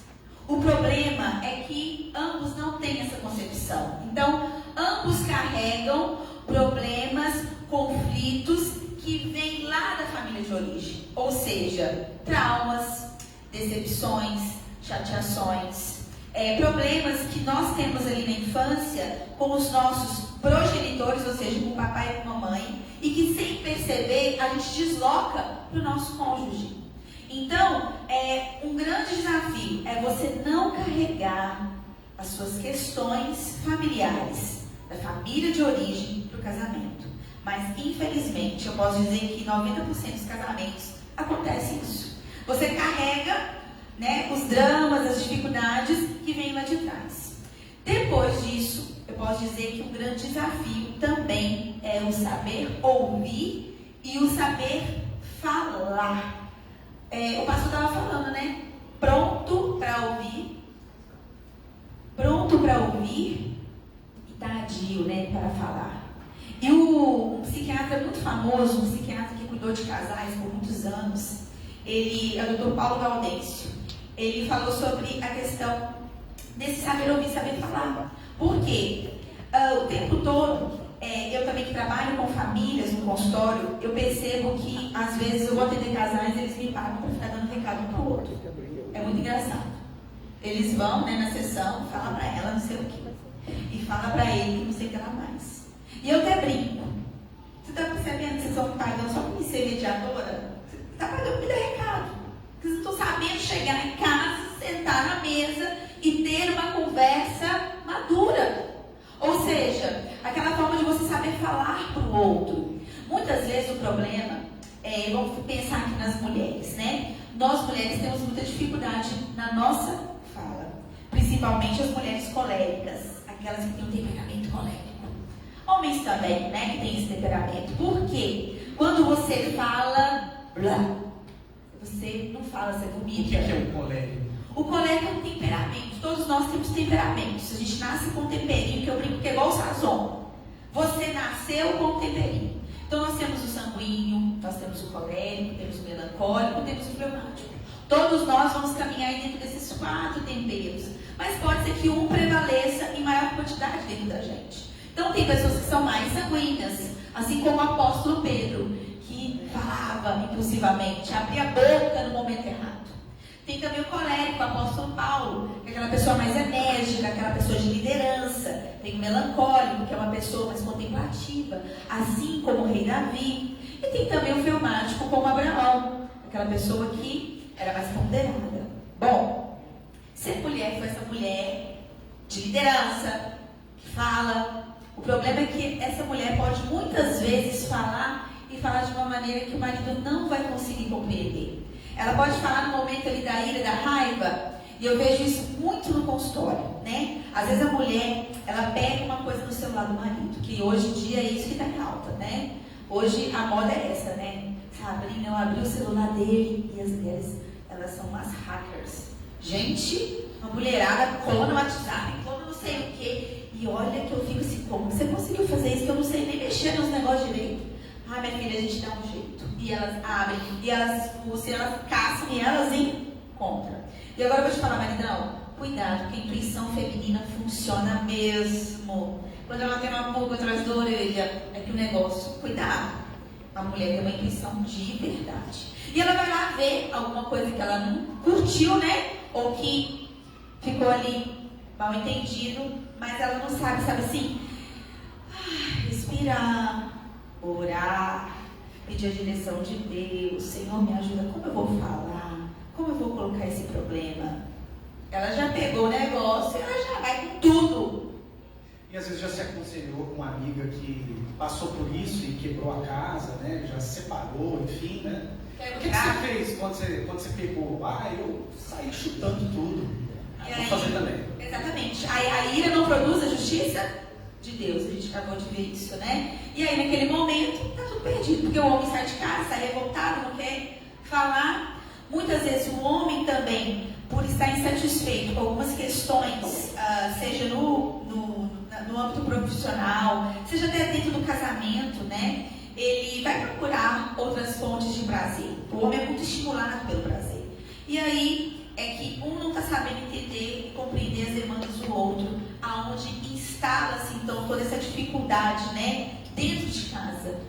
O problema é que ambos não têm essa concepção. Então, ambos carregam problemas, conflitos que vêm lá da família de origem. Ou seja, traumas, decepções, chateações, problemas que nós temos ali na infância com os nossos progenitores, ou seja, com o papai e com a mamãe, e que sem perceber a gente desloca para o nosso cônjuge. Então, um grande desafio é você não carregar as suas questões familiares da família de origem para o casamento. Mas, infelizmente, eu posso dizer que 90% dos casamentos acontece isso. Você carrega, né, os dramas, as dificuldades que vêm lá de trás. Depois disso, eu posso dizer que um grande desafio também é o saber ouvir e o saber falar. O pastor estava falando, né? Pronto para ouvir, pronto para ouvir e tardio, né, para falar. E um psiquiatra muito famoso, um psiquiatra que cuidou de casais por muitos anos, ele é o Dr. Paulo Gaudêncio. Ele falou sobre a questão desse saber ouvir, saber falar. Por quê? O tempo todo, eu também que trabalho com famílias no consultório, eu percebo que às vezes eu vou atender casais e eles me pagam para ficar dando recado um para o outro. É muito engraçado. Eles vão, né, na sessão, falar para ela não sei o que, e fala para ele que não sei o que lá mais. E eu até brinco. Você está percebendo que vocês estão pagando só para me ser mediadora? Você está pagando para me dar recado. Vocês não estão sabendo chegar em casa, sentar na mesa e ter uma conversa madura. Ou seja, aquela forma de você saber falar para o outro. Muitas vezes o problema, vamos pensar aqui nas mulheres, né? Nós mulheres temos muita dificuldade na nossa fala. Principalmente as mulheres coléricas, aquelas que têm um temperamento colérico. Homens também, né, que têm esse temperamento. Por quê? Quando você fala, blá, você não fala, você vomita. O que é o colérico? O colérico é um temperamento. Todos nós temos temperamentos. A gente nasce com um temperinho, que eu brinco que é igual o sazon. Você nasceu com um temperinho. Então nós temos o sanguíneo, nós temos o colérico, temos o melancólico, temos o fleumático. Todos nós vamos caminhar dentro desses 4 temperos. Mas pode ser que um prevaleça em maior quantidade dentro da gente. Então tem pessoas que são mais sanguíneas, assim como o apóstolo Pedro, que falava impulsivamente, abria a boca no momento errado. Tem também o colérico, o apóstolo Paulo, que é aquela pessoa mais enérgica, aquela pessoa de liderança. Tem o melancólico, que é uma pessoa mais contemplativa, assim como o rei Davi. E tem também o fleumático, como Abraão, aquela pessoa que era mais ponderada. Bom, ser mulher foi essa mulher de liderança, que fala. O problema é que essa mulher pode muitas vezes falar e falar de uma maneira que o marido não vai conseguir compreender. Ela pode falar no momento ali da ira, da raiva, e eu vejo isso muito no consultório, né? Às vezes a mulher, ela pega uma coisa no celular do marido, que hoje em dia é isso que está em alta, né? Hoje a moda é essa, né? Sabrina, eu abri o celular dele e as mulheres, elas são umas hackers. Gente, uma mulherada cola no WhatsApp, cola não sei o quê. E olha que eu fico assim, como você conseguiu fazer isso que eu não sei nem mexer nos negócios direito? Ah, minha filha, a gente dá um jeito. E elas abrem, e elas fuçam, elas caçam e elas encontram. E agora eu vou te falar, maridão, cuidado, porque a intuição feminina funciona mesmo. Quando ela tem uma pulga atrás da orelha, é que o negócio, cuidado. A mulher tem uma intuição de verdade. E ela vai lá ver alguma coisa que ela não curtiu, né? Ou que ficou ali mal entendido, mas ela não sabe assim, respirar, orar, pedir a direção de Deus. Senhor, me ajuda, como eu vou falar? Como eu vou colocar esse problema? Ela já pegou o negócio, ela já vai com tudo. E às vezes já se aconselhou com uma amiga que passou por isso e quebrou a casa, né? Já se separou, enfim, né? O que você fez quando você pegou? Eu saí chutando tudo. Vou fazer também. Exatamente. A ira não produz a justiça de Deus. A gente acabou de ver isso, né? E aí naquele momento tá tudo perdido, porque o homem sai de casa, sai revoltado, não quer falar. Muitas vezes o homem também, por estar insatisfeito com algumas questões, seja no âmbito profissional, seja até dentro do casamento, né? Ele vai procurar outras fontes de prazer. O homem é muito estimulado pelo prazer. E aí é que um não está sabendo entender e compreender as demandas do outro, aonde instala-se então toda essa dificuldade, né, dentro de casa.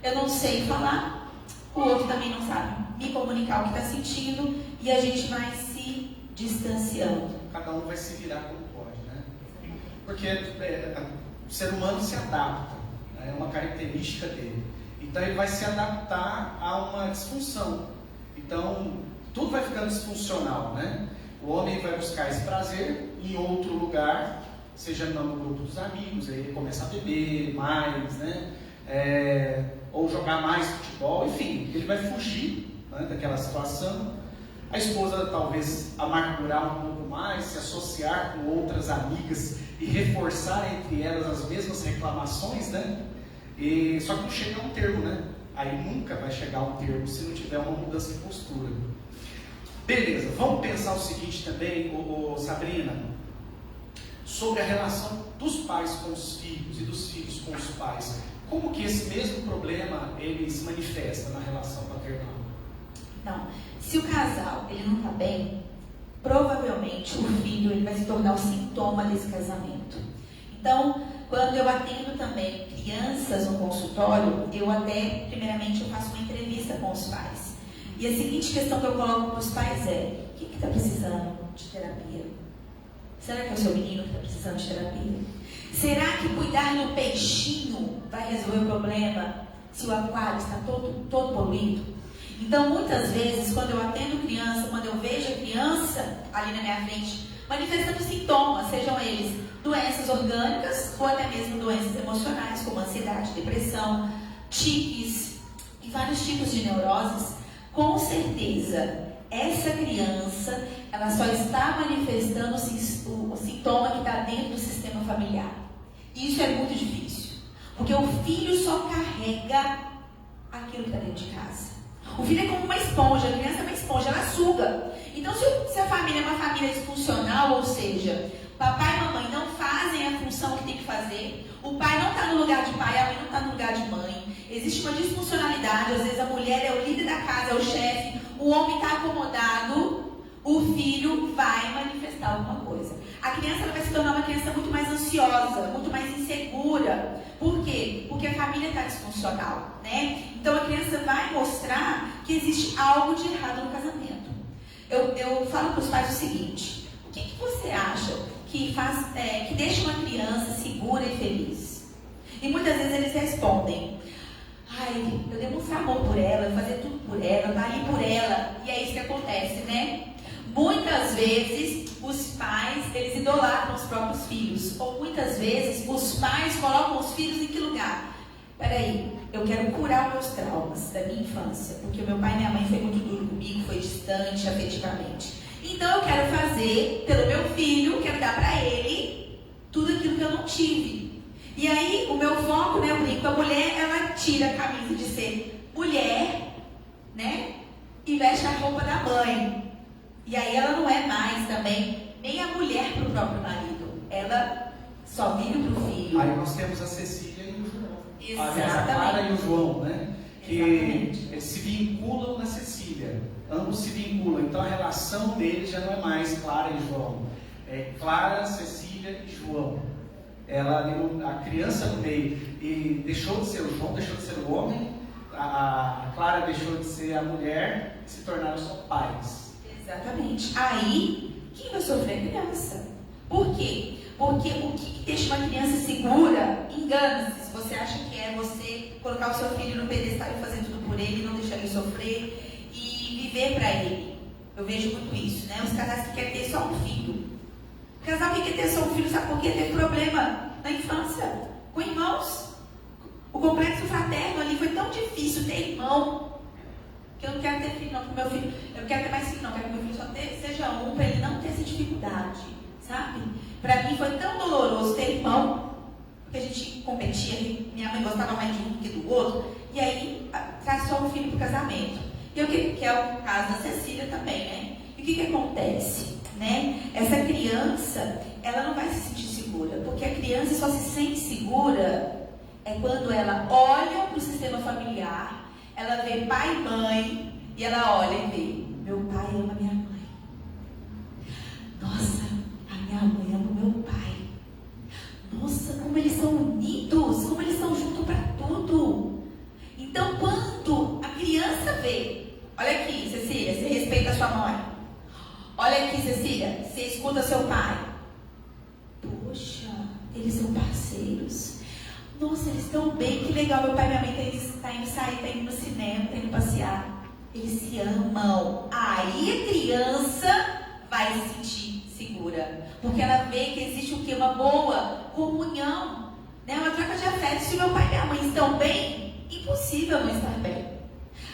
Eu não sei falar, o outro também não sabe me comunicar o que está sentindo e a gente vai se distanciando. Cada um vai se virar como pode, né? Porque o ser humano se adapta, né? É uma característica dele. Então ele vai se adaptar a uma disfunção. Então tudo vai ficando disfuncional, né? O homem vai buscar esse prazer em outro lugar, seja no grupo dos amigos, aí ele começa a beber mais, né? Ou jogar mais futebol, enfim, ele vai fugir, né, daquela situação. A esposa talvez amargurar um pouco mais, se associar com outras amigas e reforçar entre elas as mesmas reclamações, né? Só que não chega a um termo, né? Aí nunca vai chegar a um termo se não tiver uma mudança de postura. Beleza, vamos pensar o seguinte também, Sabrina, sobre a relação dos pais com os filhos e dos filhos com os pais. Como que esse mesmo problema ele se manifesta na relação paternal? Então, se o casal ele não está bem, provavelmente o filho ele vai se tornar o sintoma desse casamento. Então, quando eu atendo também crianças no consultório, primeiramente eu faço uma entrevista com os pais. E a seguinte questão que eu coloco para os pais é: quem que está precisando de terapia? Será que é o seu menino que está precisando de terapia? Será que cuidar do peixinho vai resolver o problema se o aquário está todo poluído? Então, muitas vezes, quando eu atendo criança, quando eu vejo a criança ali na minha frente, manifestando sintomas, sejam eles doenças orgânicas ou até mesmo doenças emocionais, como ansiedade, depressão, tiques e vários tipos de neuroses, com certeza, essa criança, ela só está manifestando o sintoma que está dentro do sistema familiar. E isso é muito difícil, porque o filho só carrega aquilo que está dentro de casa. O filho é como uma esponja, a criança é uma esponja, ela suga. Então, se a família é uma família disfuncional, ou seja, papai e mamãe não fazem a função que tem que fazer, o pai não está no lugar de pai, a mãe não está no lugar de mãe, existe uma disfuncionalidade, às vezes a mulher é o líder da casa, é o chefe, o homem está acomodado, o filho vai manifestar alguma coisa. A criança ela vai se tornar uma criança muito mais ansiosa, muito mais insegura. Por quê? Porque a família está disfuncional, né? Então a criança vai mostrar que existe algo de errado no casamento. Eu falo para os pais o seguinte: o que você acha que deixa uma criança segura e feliz? E muitas vezes eles respondem: eu demonstrar amor por ela, eu fazer tudo por ela, eu estar ali por ela. E é isso que acontece, né? Muitas vezes os pais, eles idolatram os próprios filhos. Ou muitas vezes os pais colocam os filhos em que lugar? Peraí, eu quero curar os meus traumas da minha infância, porque o meu pai e minha mãe foi muito duro comigo, foi distante afetivamente. Então eu quero fazer pelo meu filho, quero dar para ele tudo aquilo que eu não tive. E aí o meu foco, né, eu brinco, a mulher, ela tira a camisa de ser mulher, né, e veste a roupa da mãe. E aí ela não é mais também nem a mulher para o próprio marido. Ela só vive para o filho. Aí nós temos a Cecília e o João. Exatamente. A Clara e o João, né? Que Exatamente. eles se vinculam na Cecília. Ambos se vinculam. Então a relação deles já não é mais Clara e João. É Clara, Cecília e João. A criança no meio. E deixou de ser o João, deixou de ser o homem. A Clara deixou de ser a mulher e se tornaram só pais. Exatamente. Aí, quem vai sofrer é a criança. Por quê? Porque o que deixa uma criança segura, engana-se. Se você acha que é você colocar o seu filho no pedestal e fazer tudo por ele, não deixar ele sofrer e viver para ele. Eu vejo muito isso, né? Os casais que querem ter só um filho. O casal que quer ter só um filho, sabe por quê? Teve problema na infância, com irmãos. O complexo fraterno ali foi tão difícil ter irmão. Que eu não quero ter filho não com meu filho, eu não quero ter mais filho não, eu quero que meu filho só seja um, para ele não ter essa dificuldade, sabe? Para mim foi tão doloroso ter irmão, porque a gente competia, minha mãe gostava mais de um que do outro, e aí traz só um filho para o casamento. Que é o caso da Cecília também, né? E o que acontece, né? Essa criança, ela não vai se sentir segura, porque a criança só se sente segura quando ela olha para o sistema familiar. Ela vê pai e mãe, e ela olha e vê: meu pai ama minha mãe. Nossa, a minha mãe ama meu pai. Nossa, como eles são unidos, como eles são juntos para tudo. Então, quando a criança vê, olha aqui, Cecília, você respeita a sua mãe. Olha aqui, Cecília, você escuta seu pai. Poxa, eles são parceiros. Nossa, eles estão bem, que legal, meu pai e minha mãe está indo sair, está indo no cinema, está indo passear. Eles se amam. Aí a criança vai se sentir segura. Porque ela vê que existe o quê? Uma boa comunhão, né? Uma troca de afeto. Se meu pai e minha mãe estão bem, impossível não estar bem.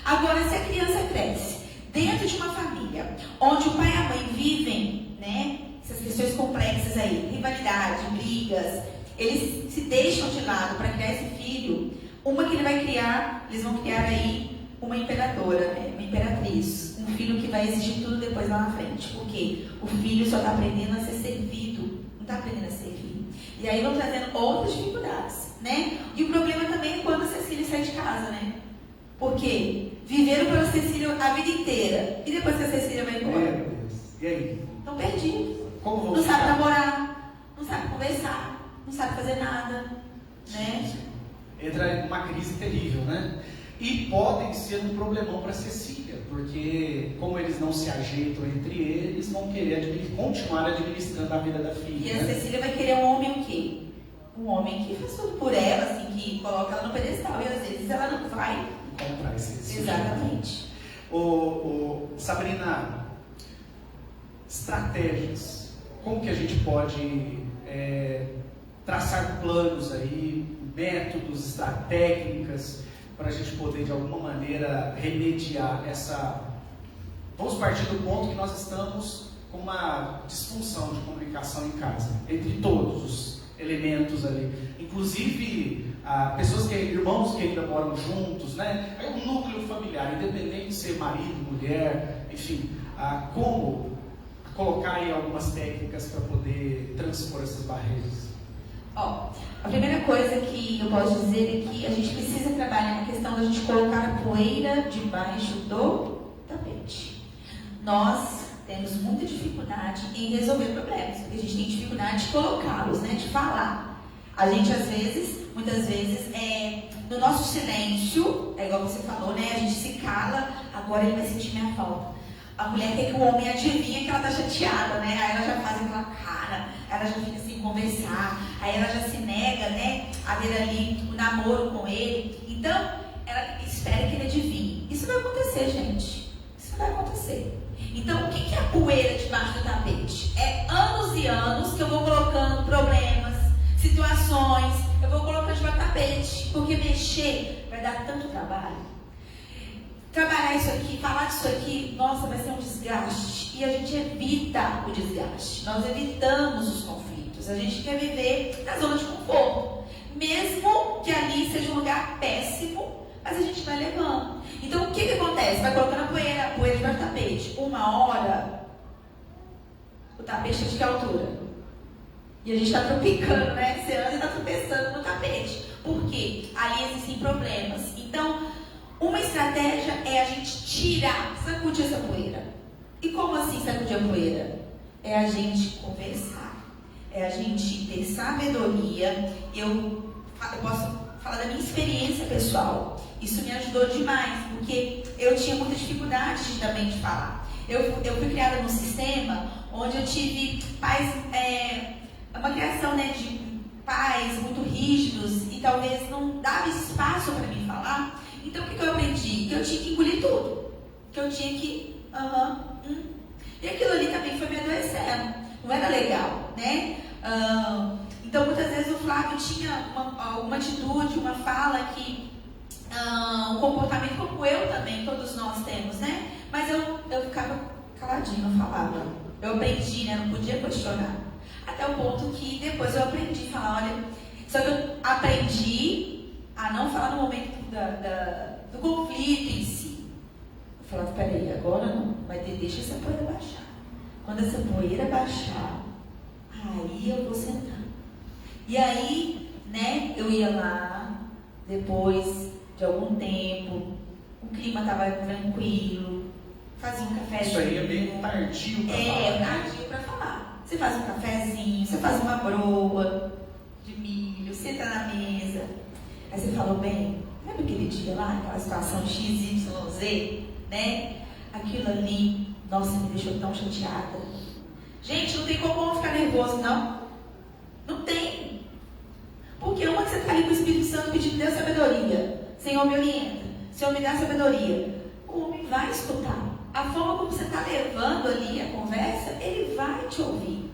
Agora, se a criança cresce dentro de uma família onde o pai e a mãe vivem, né, essas questões complexas aí, rivalidade, brigas, eles se deixam de lado para criar esse filho. Uma que eles vão criar aí uma imperadora, né? Uma imperatriz. Um filho que vai exigir tudo depois lá na frente. Porque o filho só está aprendendo a ser servido. Um está aprendendo a servir. E aí vão trazendo outras dificuldades, né? E o problema também é quando a Cecília sai de casa, né? Porque viveram pela Cecília a vida inteira e depois que a Cecília vai embora. Meu Deus. E aí? Estão perdidos. Como vão Não sabe ficar? namorar, não sabe conversar, não sabe fazer nada, né? Entra em uma crise terrível, né? E podem ser um problemão para Cecília, porque como eles não se ajeitam entre eles, vão querer continuar administrando a vida da filha. E a Cecília vai querer um homem o quê? Um homem que faz tudo por ela, assim, que coloca ela no pedestal, e às vezes ela não vai encontrar esse exatamente. Sabrina, estratégias. Como que a gente pode traçar planos aí, métodos, técnicas, para a gente poder de alguma maneira remediar essa... Vamos partir do ponto que nós estamos com uma disfunção de comunicação em casa, entre todos os elementos ali, inclusive pessoas irmãos que ainda moram juntos, né? É um núcleo familiar, independente de ser marido, mulher, enfim, como colocar aí algumas técnicas para poder transpor essas barreiras. Ó, a primeira coisa que eu posso dizer é que a gente precisa trabalhar na questão da gente colocar a poeira debaixo do tapete. Nós temos muita dificuldade em resolver problemas, porque a gente tem dificuldade de colocá-los, né, de falar. A gente muitas vezes, no nosso silêncio, é igual você falou, né, a gente se cala, agora ele vai sentir minha falta. A mulher quer que o homem adivinhe que ela está chateada, né? Aí ela já faz aquela cara, ela já fica sem conversar, aí ela já se nega, né, a ver ali o namoro com ele. Então, ela espera que ele adivinhe. Isso vai acontecer, gente. Isso vai acontecer. Então, o que é a poeira debaixo do tapete? É anos e anos que eu vou colocando problemas, situações, eu vou colocando debaixo do tapete, porque mexer vai dar tanto trabalho. Trabalhar isso aqui, falar disso aqui, nossa, vai ser um desgaste. E a gente evita o desgaste. Nós evitamos os conflitos. A gente quer viver na zona de conforto. Mesmo que ali seja um lugar péssimo, mas a gente vai levando. Então, o que acontece? Vai colocando a poeira debaixo do tapete. Uma hora, o tapete está de que altura? E a gente está tropicando, né? Você anda e está tropeçando no tapete. Por quê? Ali existem problemas. Então, uma estratégia é a gente tirar, sacudir essa poeira. E como assim sacudir a poeira? É a gente conversar, é a gente ter sabedoria. Eu posso falar da minha experiência pessoal. Isso me ajudou demais, porque eu tinha muita dificuldade também de falar. Eu fui criada num sistema onde eu tive pais, uma criação, né, de pais muito rígidos e talvez não dava espaço para mim falar. Então, o que eu aprendi? Que eu tinha que engolir tudo. Que eu tinha que... E aquilo ali também foi me adoecendo. Não era legal, né? Então, muitas vezes o Flávio tinha alguma atitude, uma fala que... um comportamento como eu também, todos nós temos, né? Mas eu ficava caladinho, não falava. Eu aprendi, né? Não podia questionar. Até o ponto que depois eu aprendi a falar, olha... Só que eu aprendi a não falar no momento do conflito em si. Eu falava, peraí, agora não, mas deixa essa poeira baixar. Quando essa poeira baixar, aí eu vou sentar. E aí, né, eu ia lá, depois de algum tempo, o clima estava tranquilo, fazia um cafezinho. Isso aí é bem tardio para falar. Tardio para falar. Você faz um cafezinho, você faz uma broa de milho, senta na mesa. Aí você falou bem, lembra aquele dia lá, aquela situação XYZ, né? Aquilo ali, nossa, me deixou tão chateada. Gente, não tem como não ficar nervoso, não. Não tem. Porque uma que você está ali com o Espírito Santo pedindo Deus sabedoria. Senhor, me orienta. Senhor, me dá sabedoria. O homem vai escutar. A forma como você está levando ali a conversa, ele vai te ouvir.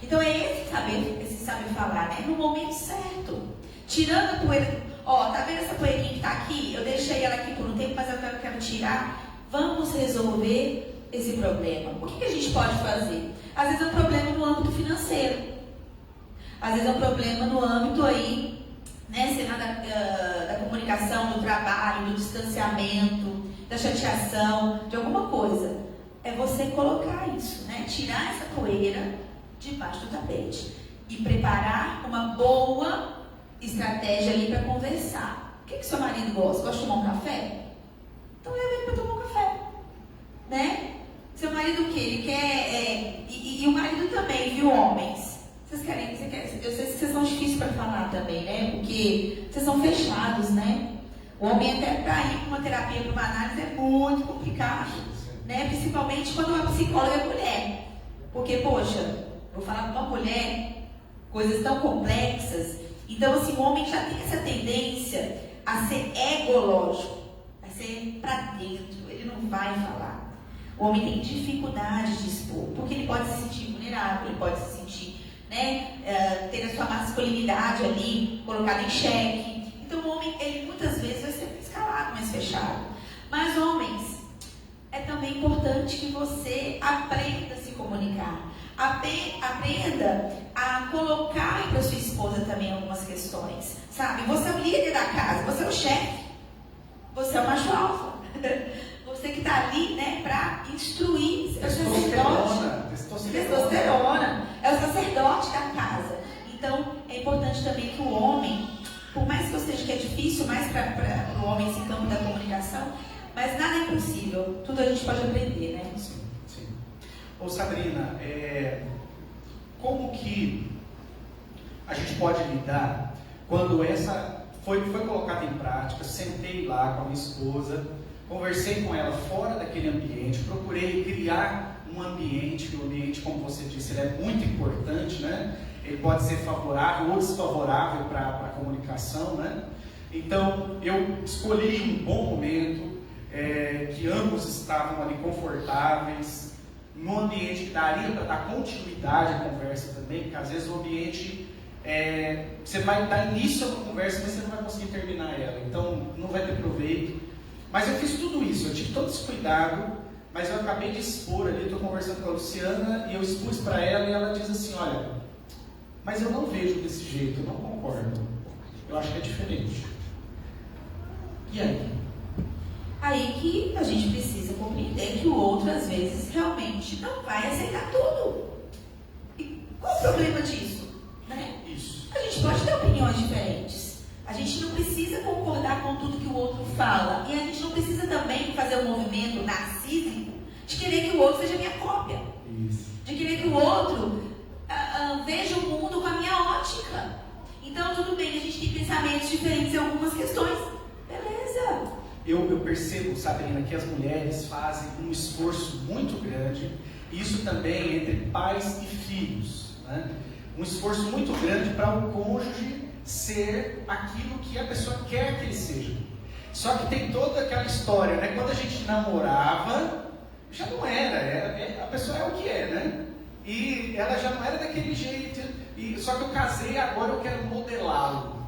Então é esse saber falar, né? No momento certo. Tirando a poeira. Ó, tá vendo essa poeirinha que tá aqui? Eu deixei ela aqui por um tempo, mas eu quero tirar. Vamos resolver esse problema. O que a gente pode fazer? Às vezes é um problema no âmbito financeiro. Às vezes é um problema no âmbito aí, né, sei lá, da comunicação, do trabalho, do distanciamento, da chateação, de alguma coisa. É você colocar isso, né? Tirar essa poeira debaixo do tapete. e preparar uma boa estratégia ali para conversar. O que seu marido gosta? Gosta de tomar um café? Então leva ele para tomar um café, né? Seu marido o que? Ele quer... E o marido também, viu, homens? Eu sei que vocês são difíceis para falar também, né? Porque vocês são fechados, né? O homem até para ir para uma terapia, para uma análise é muito complicado, né? Principalmente quando a psicóloga é mulher. Porque, poxa, vou falar com uma mulher, coisas tão complexas. Então, assim, o homem já tem essa tendência a ser egológico, a ser para dentro. Ele não vai falar. O homem tem dificuldade de expor, porque ele pode se sentir vulnerável, ele pode se sentir, né, ter a sua masculinidade ali colocada em xeque. Então o homem, ele muitas vezes vai ser mais calado, mais fechado. Mas homens, é também importante que você aprenda a se comunicar. Aprenda a colocar para sua esposa também algumas questões. Sabe, você é o líder da casa, você é o chefe, você é o macho alfa. Você que está ali, né, para instruir, é o sacerdote. Testosterona. É o sacerdote da casa. Então, é importante também que o homem, por mais que eu seja que é difícil, mais para o homem esse campo da comunicação, mas nada é impossível. Tudo a gente pode aprender, né? Sim, sim. Ô Sabrina, como que a gente pode lidar quando essa foi colocada em prática? Sentei lá com a minha esposa, conversei com ela fora daquele ambiente, procurei criar um ambiente, que o ambiente, como você disse, ele é muito importante, né? Ele pode ser favorável ou desfavorável para a comunicação, né? Então, eu escolhi um bom momento, que ambos estavam ali confortáveis, num ambiente que daria para dar continuidade à conversa também, porque às vezes o ambiente, você vai dar início a uma conversa, mas você não vai conseguir terminar ela, então não vai ter proveito. Mas eu fiz tudo isso, eu tive todo esse cuidado, mas eu acabei de expor ali, estou conversando com a Luciana, e eu expus para ela, e ela diz assim, olha, mas eu não vejo desse jeito, eu não concordo, eu acho que é diferente. E aí? Aí que a gente precisa compreender que o outro, às vezes, realmente não vai aceitar tudo. E qual o problema disso? Né? Isso. A gente pode ter opiniões diferentes. A gente não precisa concordar com tudo que o outro fala. E a gente não precisa também fazer um movimento narcísico de querer que o outro seja minha cópia. Isso. De querer que o outro veja o mundo com a minha ótica. Então, tudo bem, a gente tem pensamentos diferentes em algumas questões. Beleza. Eu percebo, Sabrina, que as mulheres fazem um esforço muito grande, isso também entre pais e filhos, né? Um esforço muito grande para o cônjuge ser aquilo que a pessoa quer que ele seja. Só que tem toda aquela história, né? Quando a gente namorava, já não era, a pessoa é o que é, né? E ela já não era daquele jeito, só que eu casei e agora eu quero modelá-lo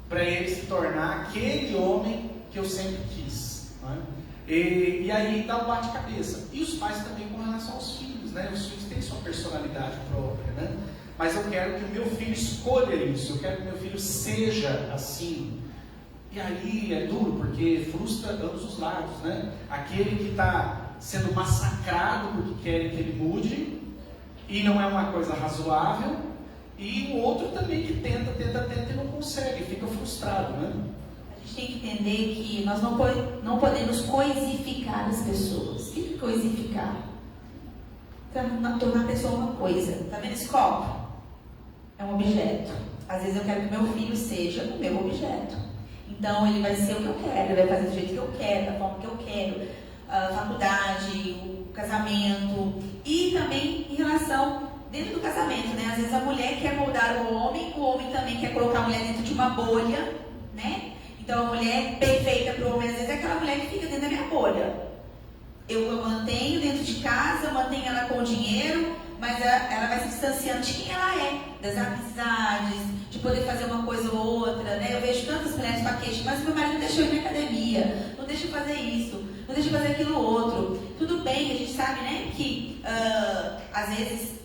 para ele se tornar aquele homem que eu sempre quis, né? E aí dá um bate-cabeça. E os pais também com relação aos filhos, né? Os filhos têm sua personalidade própria, né? Mas eu quero que o meu filho escolha isso, eu quero que o meu filho seja assim. E aí é duro, porque frustra ambos os lados, né? Aquele que está sendo massacrado porque querem que ele mude, e não é uma coisa razoável, e o outro também que tenta e não consegue, fica frustrado, né? A gente tem que entender que nós não podemos coisificar as pessoas. O que é coisificar? Tornar a pessoa uma coisa. Tá vendo esse copo? É um objeto. Às vezes eu quero que meu filho seja o meu objeto. Então ele vai ser o que eu quero, ele vai fazer do jeito que eu quero, da forma que eu quero. A faculdade, o casamento. E também em relação dentro do casamento, né? Às vezes a mulher quer moldar o homem também quer colocar a mulher dentro de uma bolha, né? Então a mulher perfeita para o homem, às vezes é aquela mulher que fica dentro da minha bolha. Eu mantenho dentro de casa, mantenho ela com o dinheiro, mas ela vai se distanciando de quem ela é, das amizades, de poder fazer uma coisa ou outra, né? Eu vejo tantas mulheres com a queixa, mas meu marido não deixa eu ir na academia, não deixa eu fazer isso, não deixa eu fazer aquilo outro. Tudo bem, a gente sabe, né, que às vezes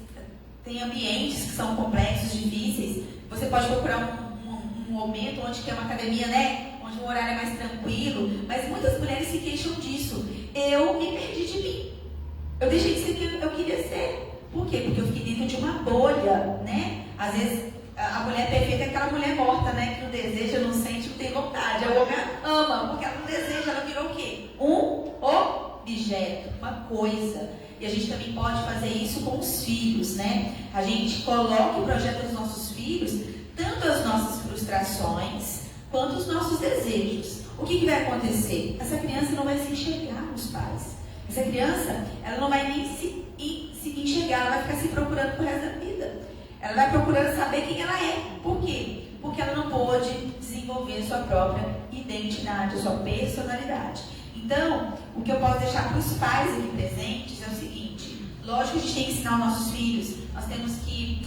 tem ambientes que são complexos, difíceis. Você pode procurar um momento onde que é uma academia, né, onde o horário é mais tranquilo, mas muitas mulheres se queixam disso. Eu me perdi de mim. Eu deixei de ser quem eu queria ser. Por quê? Porque eu fiquei dentro de uma bolha, né? Às vezes, a mulher perfeita é aquela mulher morta, né? Que não deseja, não sente, não tem vontade. A homem ama, porque ela não deseja, ela virou o quê? Um objeto, uma coisa. E a gente também pode fazer isso com os filhos, né? A gente coloca e projeta nos nossos filhos tanto as nossas frustrações quanto os nossos desejos. O que vai acontecer? Essa criança não vai se enxergar nos pais. Essa criança, ela não vai nem se enxergar, ela vai ficar se procurando pro resto da vida. Ela vai procurando saber quem ela é. Por quê? Porque ela não pôde desenvolver sua própria identidade, sua personalidade. Então, o que eu posso deixar para os pais aqui presentes é o seguinte: lógico que a gente tem que ensinar os nossos filhos, nós temos que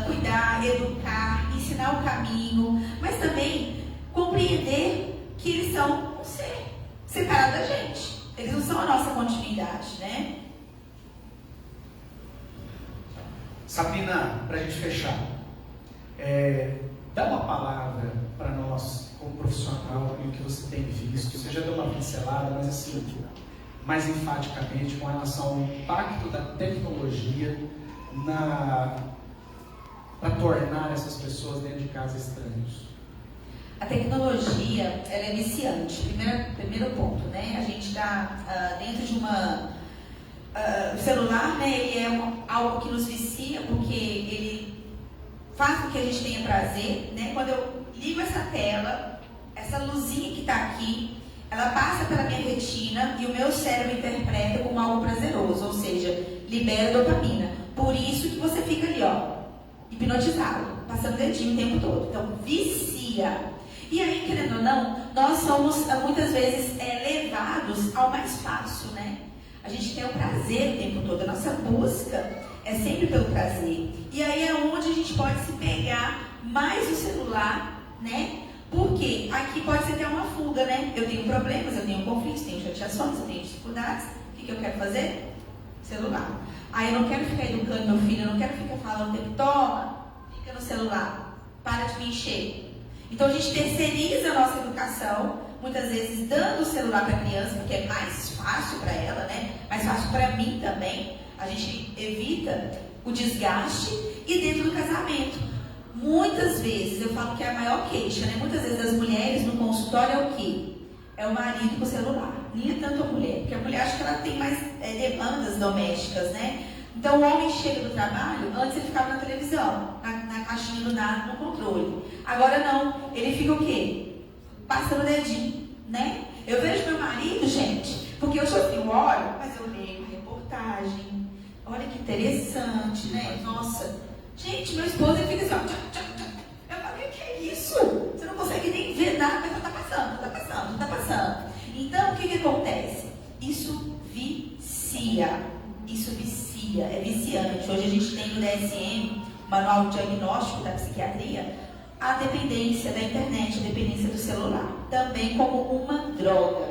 cuidar, educar, ensinar o caminho, mas também compreender que eles são um ser separado da gente. Eles não são a nossa continuidade, né? Sabrina, para a gente fechar, dá uma palavra para nós, como profissional, e o que você tem visto. Você já deu uma pincelada, mas assim, mais enfaticamente, com relação ao impacto da tecnologia para tornar essas pessoas dentro de casa estranhos. A tecnologia, ela é viciante. Primeiro ponto, né? A gente está dentro de uma... o celular, né? Ele é algo que nos vicia, porque ele faz com que a gente tenha prazer, né? Quando eu ligo essa tela, essa luzinha que está aqui, ela passa pela minha retina e o meu cérebro interpreta como algo prazeroso, ou seja, libera dopamina. Por isso que você fica ali, ó, hipnotizado, passando o dedinho o tempo todo. Então, vicia. E aí, querendo ou não, nós somos muitas vezes levados ao mais fácil, né? A gente quer o prazer o tempo todo. A nossa busca é sempre pelo prazer. E aí é onde a gente pode se pegar mais o celular, né? Porque aqui pode ser até uma fuga, né? Eu tenho problemas, eu tenho conflitos, tenho chateações, eu tenho dificuldades. O que eu quero fazer? Celular. Aí eu não quero ficar educando meu filho, eu não quero ficar falando o tempo, toma, fica no celular, para de me encher. Então a gente terceiriza a nossa educação, muitas vezes dando o celular para a criança, porque é mais fácil para ela, né? Mais fácil para mim também. A gente evita o desgaste. E dentro do casamento, muitas vezes, eu falo que é a maior queixa, né? Muitas vezes as mulheres no consultório é o quê? É o marido com o celular. Nem é tanto a mulher, porque a mulher acha que ela tem mais demandas domésticas, né? Então o homem chega do trabalho, antes ele ficava na televisão, na caixinha do nada, no controle. Agora não, ele fica o quê? Passando o dedinho, né? Eu vejo meu marido, gente, porque eu olho, mas eu leio reportagem. Olha que interessante, né? Nossa, gente, meu esposo ele fica assim, ó, eu falei, que é isso? Você não consegue nem ver nada, mas tá passando. Então, o que acontece? Isso vicia, é viciante. Hoje a gente tem no DSM, Manual Diagnóstico da Psiquiatria, a dependência da internet, a dependência do celular, também como uma droga.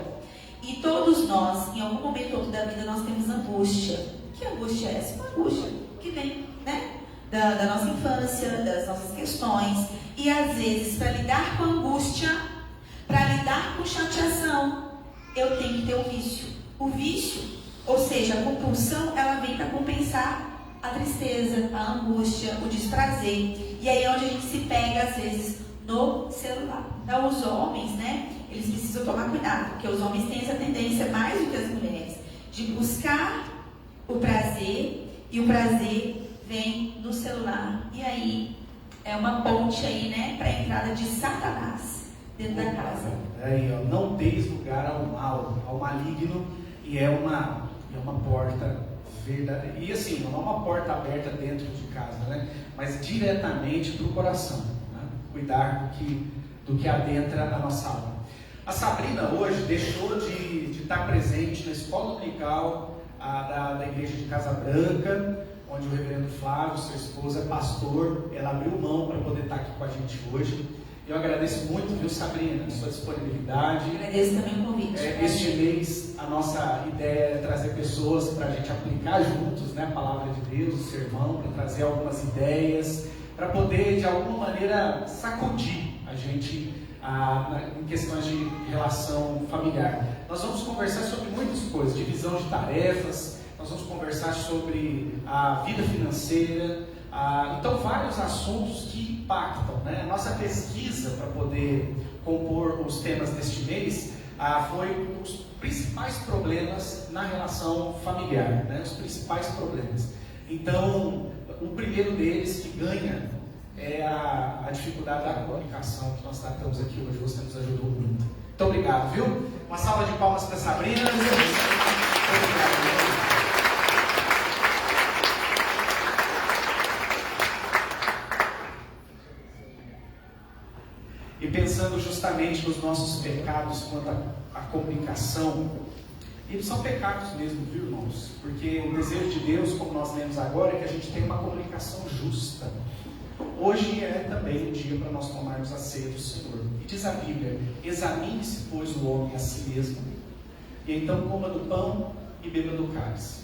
E todos nós, em algum momento ou outro da vida, nós temos angústia. Que angústia é essa? Uma angústia que vem, né? Da nossa infância, das nossas questões. E às vezes, para lidar com a angústia, para lidar com chateação, eu tenho que ter um vício. O vício, ou seja, a compulsão, ela vem para compensar a tristeza, a angústia, o desprazer. E aí é onde a gente se pega, às vezes, no celular. Então, os homens, né, eles precisam tomar cuidado, porque os homens têm essa tendência, mais do que as mulheres, de buscar o prazer, e o prazer vem no celular. E aí, é uma ponte aí, né, para a entrada de Satanás dentro da casa. Aí, ó, não deis lugar ao mal, ao maligno, e é uma porta verdadeira. E assim, não é uma porta aberta dentro de casa, né? Mas diretamente para o coração, né? Cuidar do que adentra a nossa alma. A Sabrina hoje deixou de estar presente na escola dominical da igreja de Casa Branca, onde o reverendo Flávio, sua esposa, é pastor. Ela abriu mão para poder estar aqui com a gente hoje. Eu agradeço muito, viu, Sabrina, a sua disponibilidade. Agradeço também o convite. Este mês, a nossa ideia é trazer pessoas para a gente aplicar juntos, né, a palavra de Deus, o sermão, para trazer algumas ideias, para poder, de alguma maneira, sacudir a gente em questões de relação familiar. Nós vamos conversar sobre muitas coisas, divisão de tarefas, nós vamos conversar sobre a vida financeira, Então, vários assuntos que impactam, né? Nossa pesquisa para poder compor os temas deste mês foi os principais problemas na relação familiar, né? Os principais problemas. Então, o primeiro deles que ganha é a dificuldade da comunicação que nós tratamos aqui hoje. Você nos ajudou muito. Muito obrigado, viu? Uma salva de palmas para a Sabrina. Obrigado. E pensando justamente nos nossos pecados quanto à comunicação, eles são pecados mesmo, viu, irmãos? Porque o desejo de Deus, como nós lemos agora, é que a gente tenha uma comunicação justa. Hoje é também um dia para nós tomarmos a ceia do Senhor. E diz a Bíblia: examine-se, pois, o homem a si mesmo, e então coma do pão e beba do cálice.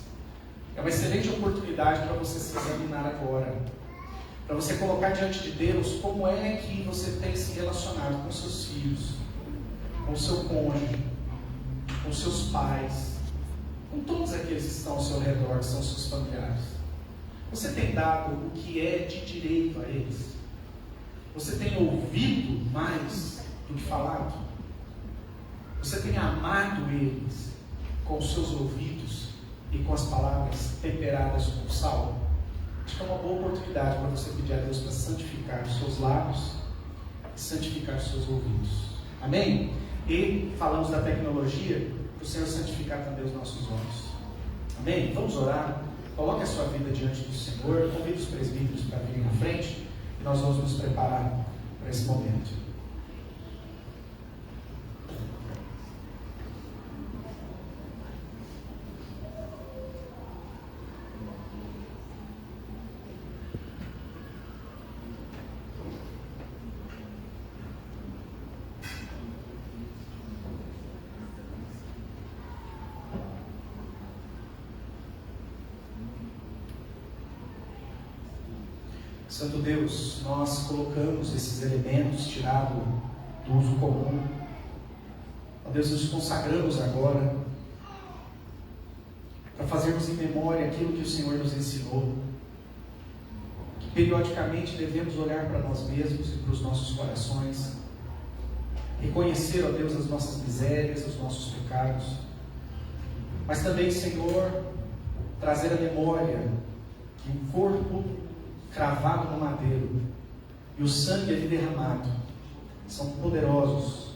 É uma excelente oportunidade para você se examinar agora, para você colocar diante de Deus como é que você tem se relacionado com seus filhos, com o seu cônjuge, com seus pais, com todos aqueles que estão ao seu redor, que são seus familiares. Você tem dado o que é de direito a eles? Você tem ouvido mais do que falado? Você tem amado eles com os seus ouvidos e com as palavras temperadas com sal? Acho que é uma boa oportunidade para você pedir a Deus para santificar os seus lábios e santificar os seus ouvidos. Amém? E falamos da tecnologia, para o Senhor santificar também os nossos olhos. Amém? Vamos orar. Coloque a sua vida diante do Senhor. Convide os presbíteros para virem na frente e nós vamos nos preparar para esse momento. Santo Deus, nós colocamos esses elementos tirados do uso comum. Ó Deus, nos consagramos agora para fazermos em memória aquilo que o Senhor nos ensinou, que periodicamente devemos olhar para nós mesmos e para os nossos corações, reconhecer, ó Deus, as nossas misérias, os nossos pecados, mas também, Senhor, trazer a memória que o corpo cravado no madeiro e o sangue ali derramado são poderosos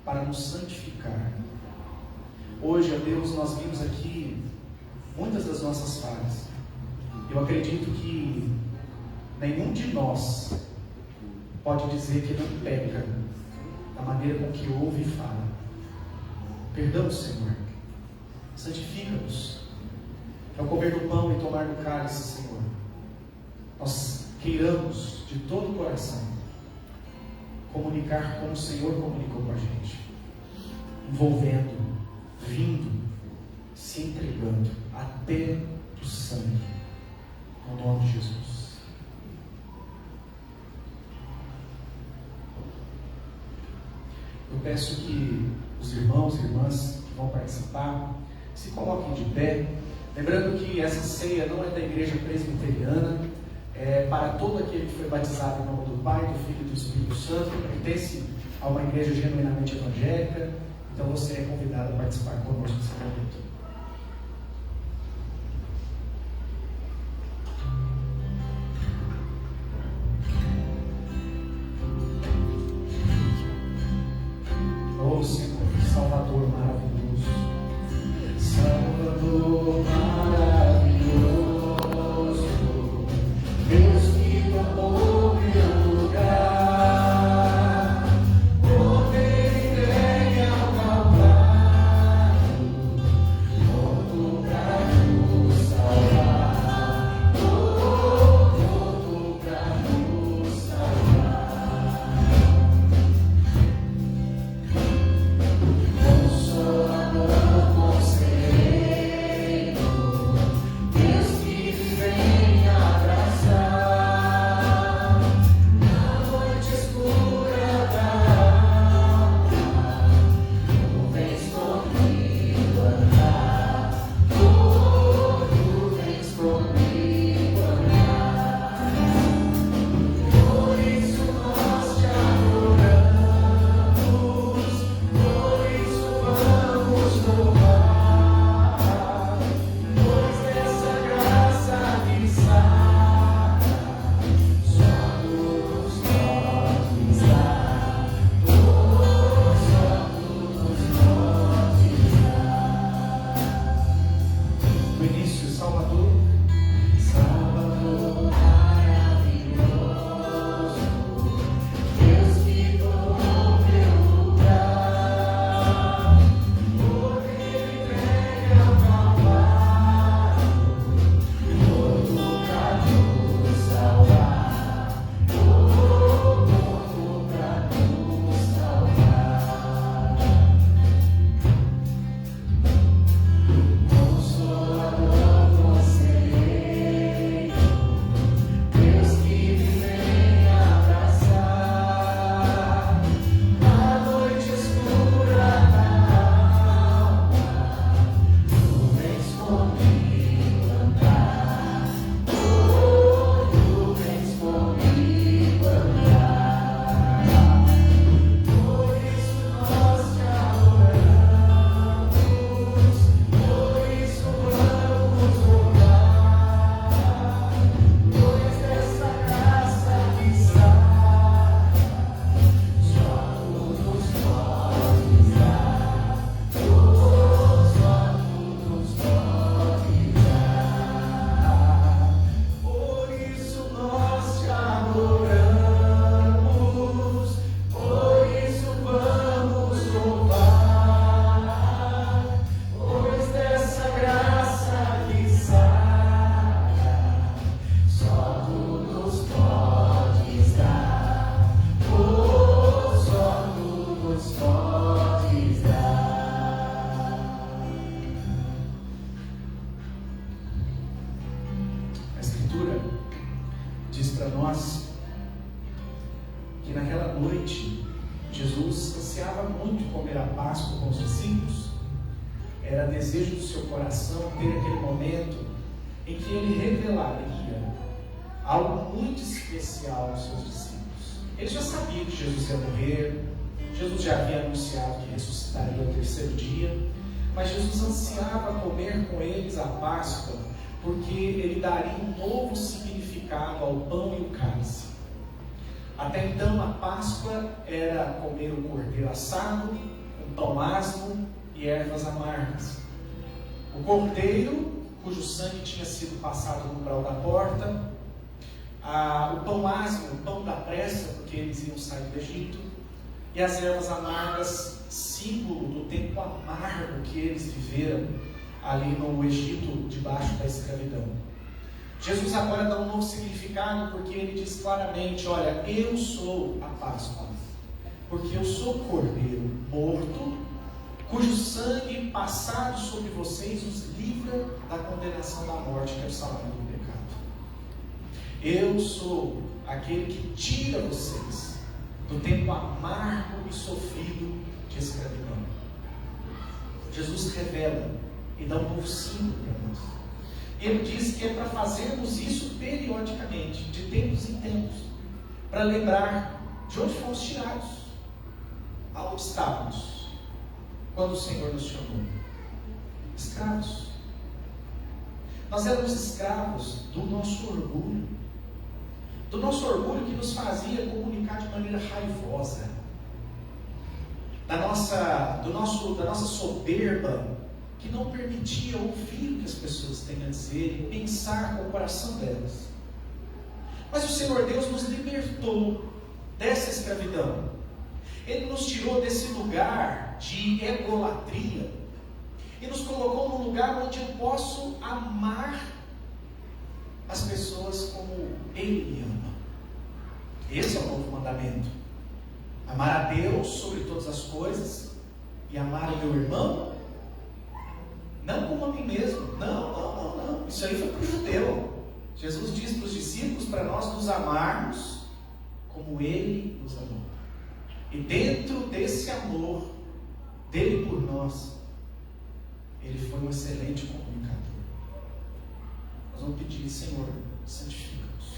para nos santificar. Hoje, ó Deus, nós vimos aqui muitas das nossas falhas. Eu acredito que nenhum de nós pode dizer que não peca da maneira com que ouve e fala. Perdão, Senhor. Santifica-nos. Que ao comer do pão e tomar do cálice, Senhor, nós queiramos de todo o coração comunicar como o Senhor comunicou com a gente, envolvendo, vindo, se entregando até do sangue, no nome de Jesus. Eu peço que os irmãos e irmãs que vão participar se coloquem de pé, lembrando que essa ceia não é da igreja presbiteriana, é para todo aquele que foi batizado em nome do Pai, do Filho e do Espírito Santo, pertence a uma igreja genuinamente evangélica. Então você é convidado a participar conosco nesse momento. Oh Senhor, Salvador maravilhoso, Salvador maravilhoso, Deus que tomou meu lugar, por ter entregue ao Calvário, Era desejo do seu coração ter aquele momento em que ele revelaria algo muito especial aos seus discípulos. Ele já sabia que Jesus ia morrer, Jesus já havia anunciado que ressuscitaria ao terceiro dia, mas Jesus ansiava comer com eles a Páscoa, porque ele daria um novo significado ao pão e o cálice. Até então a Páscoa era comer o cordeiro assado, um pão asmo e ervas amargas. O cordeiro, cujo sangue tinha sido passado no umbral da porta, o pão asmo, o pão da pressa, porque eles iam sair do Egito, e as ervas amargas, símbolo do tempo amargo que eles viveram ali no Egito, debaixo da escravidão. Jesus agora dá um novo significado, porque ele diz claramente: olha, eu sou a Páscoa, porque eu sou o cordeiro morto, cujo sangue passado sobre vocês os livra da condenação da morte, que é o salário do pecado. Eu sou aquele que tira vocês do tempo amargo e sofrido de escravidão. Jesus revela e dá um novo símbolo para nós. Ele diz que é para fazermos isso periodicamente, de tempos em tempos, para lembrar de onde fomos tirados, aonde estávamos quando o Senhor nos chamou. Escravos. Nós éramos escravos do nosso orgulho, que nos fazia comunicar de maneira raivosa, da nossa soberba, que não permitia ouvir o que as pessoas têm a dizer e pensar com o coração delas. Mas o Senhor Deus nos libertou dessa escravidão. Ele nos tirou desse lugar de egolatria e nos colocou num lugar onde eu posso amar as pessoas como Ele me ama. Esse é o novo mandamento: amar a Deus sobre todas as coisas e amar o meu irmão não como a mim mesmo. Não. Isso aí foi para o judeu. Jesus diz para os discípulos para nós nos amarmos como Ele nos amou. E dentro desse amor dele por nós, Ele foi um excelente comunicador. Nós vamos pedir: Senhor, santifica-nos,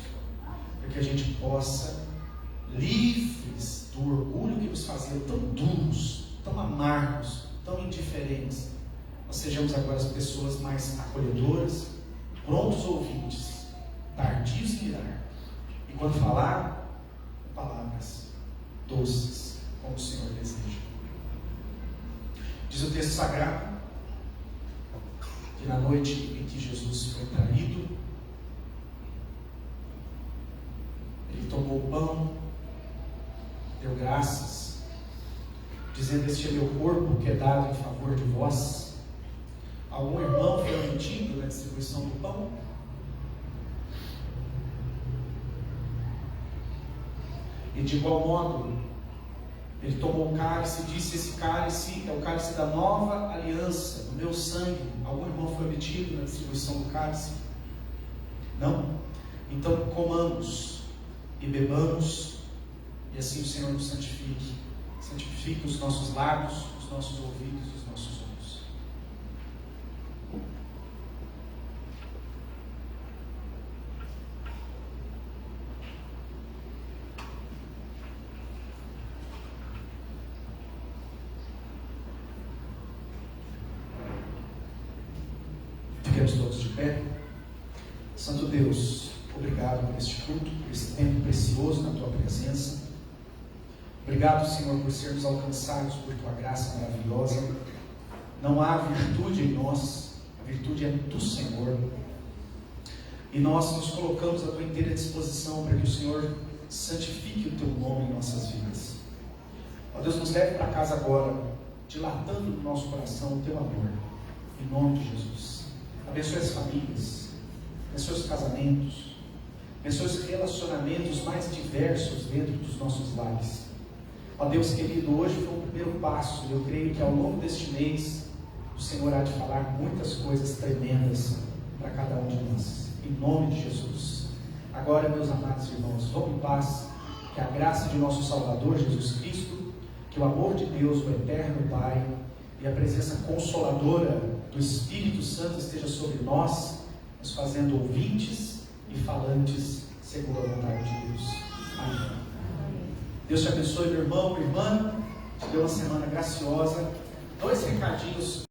para que a gente possa, livres do orgulho que nos fazia tão duros, tão amargos, tão tão indiferentes, nós sejamos agora as pessoas mais acolhedoras, prontos ouvintes, tardios em irar, e quando falar, palavras doces, como o Senhor deseja. Diz o texto sagrado que na noite em que Jesus foi traído, ele tomou o pão, deu graças, dizendo: este é meu corpo que é dado em favor de vós. Algum irmão foi omitido na distribuição do pão? E de igual modo, ele tomou o cálice e disse: esse cálice é o cálice da nova aliança, do meu sangue. Algum irmão foi omitido na distribuição do cálice? Não? Então comamos e bebamos, e assim o Senhor nos santifique. Santifique os nossos lábios, os nossos ouvidos e os nossos olhos. Fiquemos todos de pé. Santo Deus, obrigado por este culto, por este tempo precioso na Tua presença. Obrigado, Senhor, por sermos alcançados por Tua graça maravilhosa. Não há virtude em nós, a virtude é do Senhor. E nós nos colocamos à Tua inteira disposição para que o Senhor santifique o Teu nome em nossas vidas. Ó Deus, nos leve para casa agora, dilatando no nosso coração o Teu amor, em nome de Jesus. Abençoe as famílias, abençoe os casamentos, abençoe os relacionamentos mais diversos dentro dos nossos lares. Ó Deus querido, hoje foi o primeiro passo, e eu creio que ao longo deste mês o Senhor há de falar muitas coisas tremendas para cada um de nós, em nome de Jesus. Agora, meus amados irmãos, vamos em paz, que a graça de nosso Salvador Jesus Cristo, que o amor de Deus, o eterno Pai, e a presença consoladora do Espírito Santo esteja sobre nós, nos fazendo ouvintes e falantes segundo a vontade de Deus. Amém. Deus te abençoe, meu irmão, minha irmã. Te deu uma semana graciosa. 2 recadinhos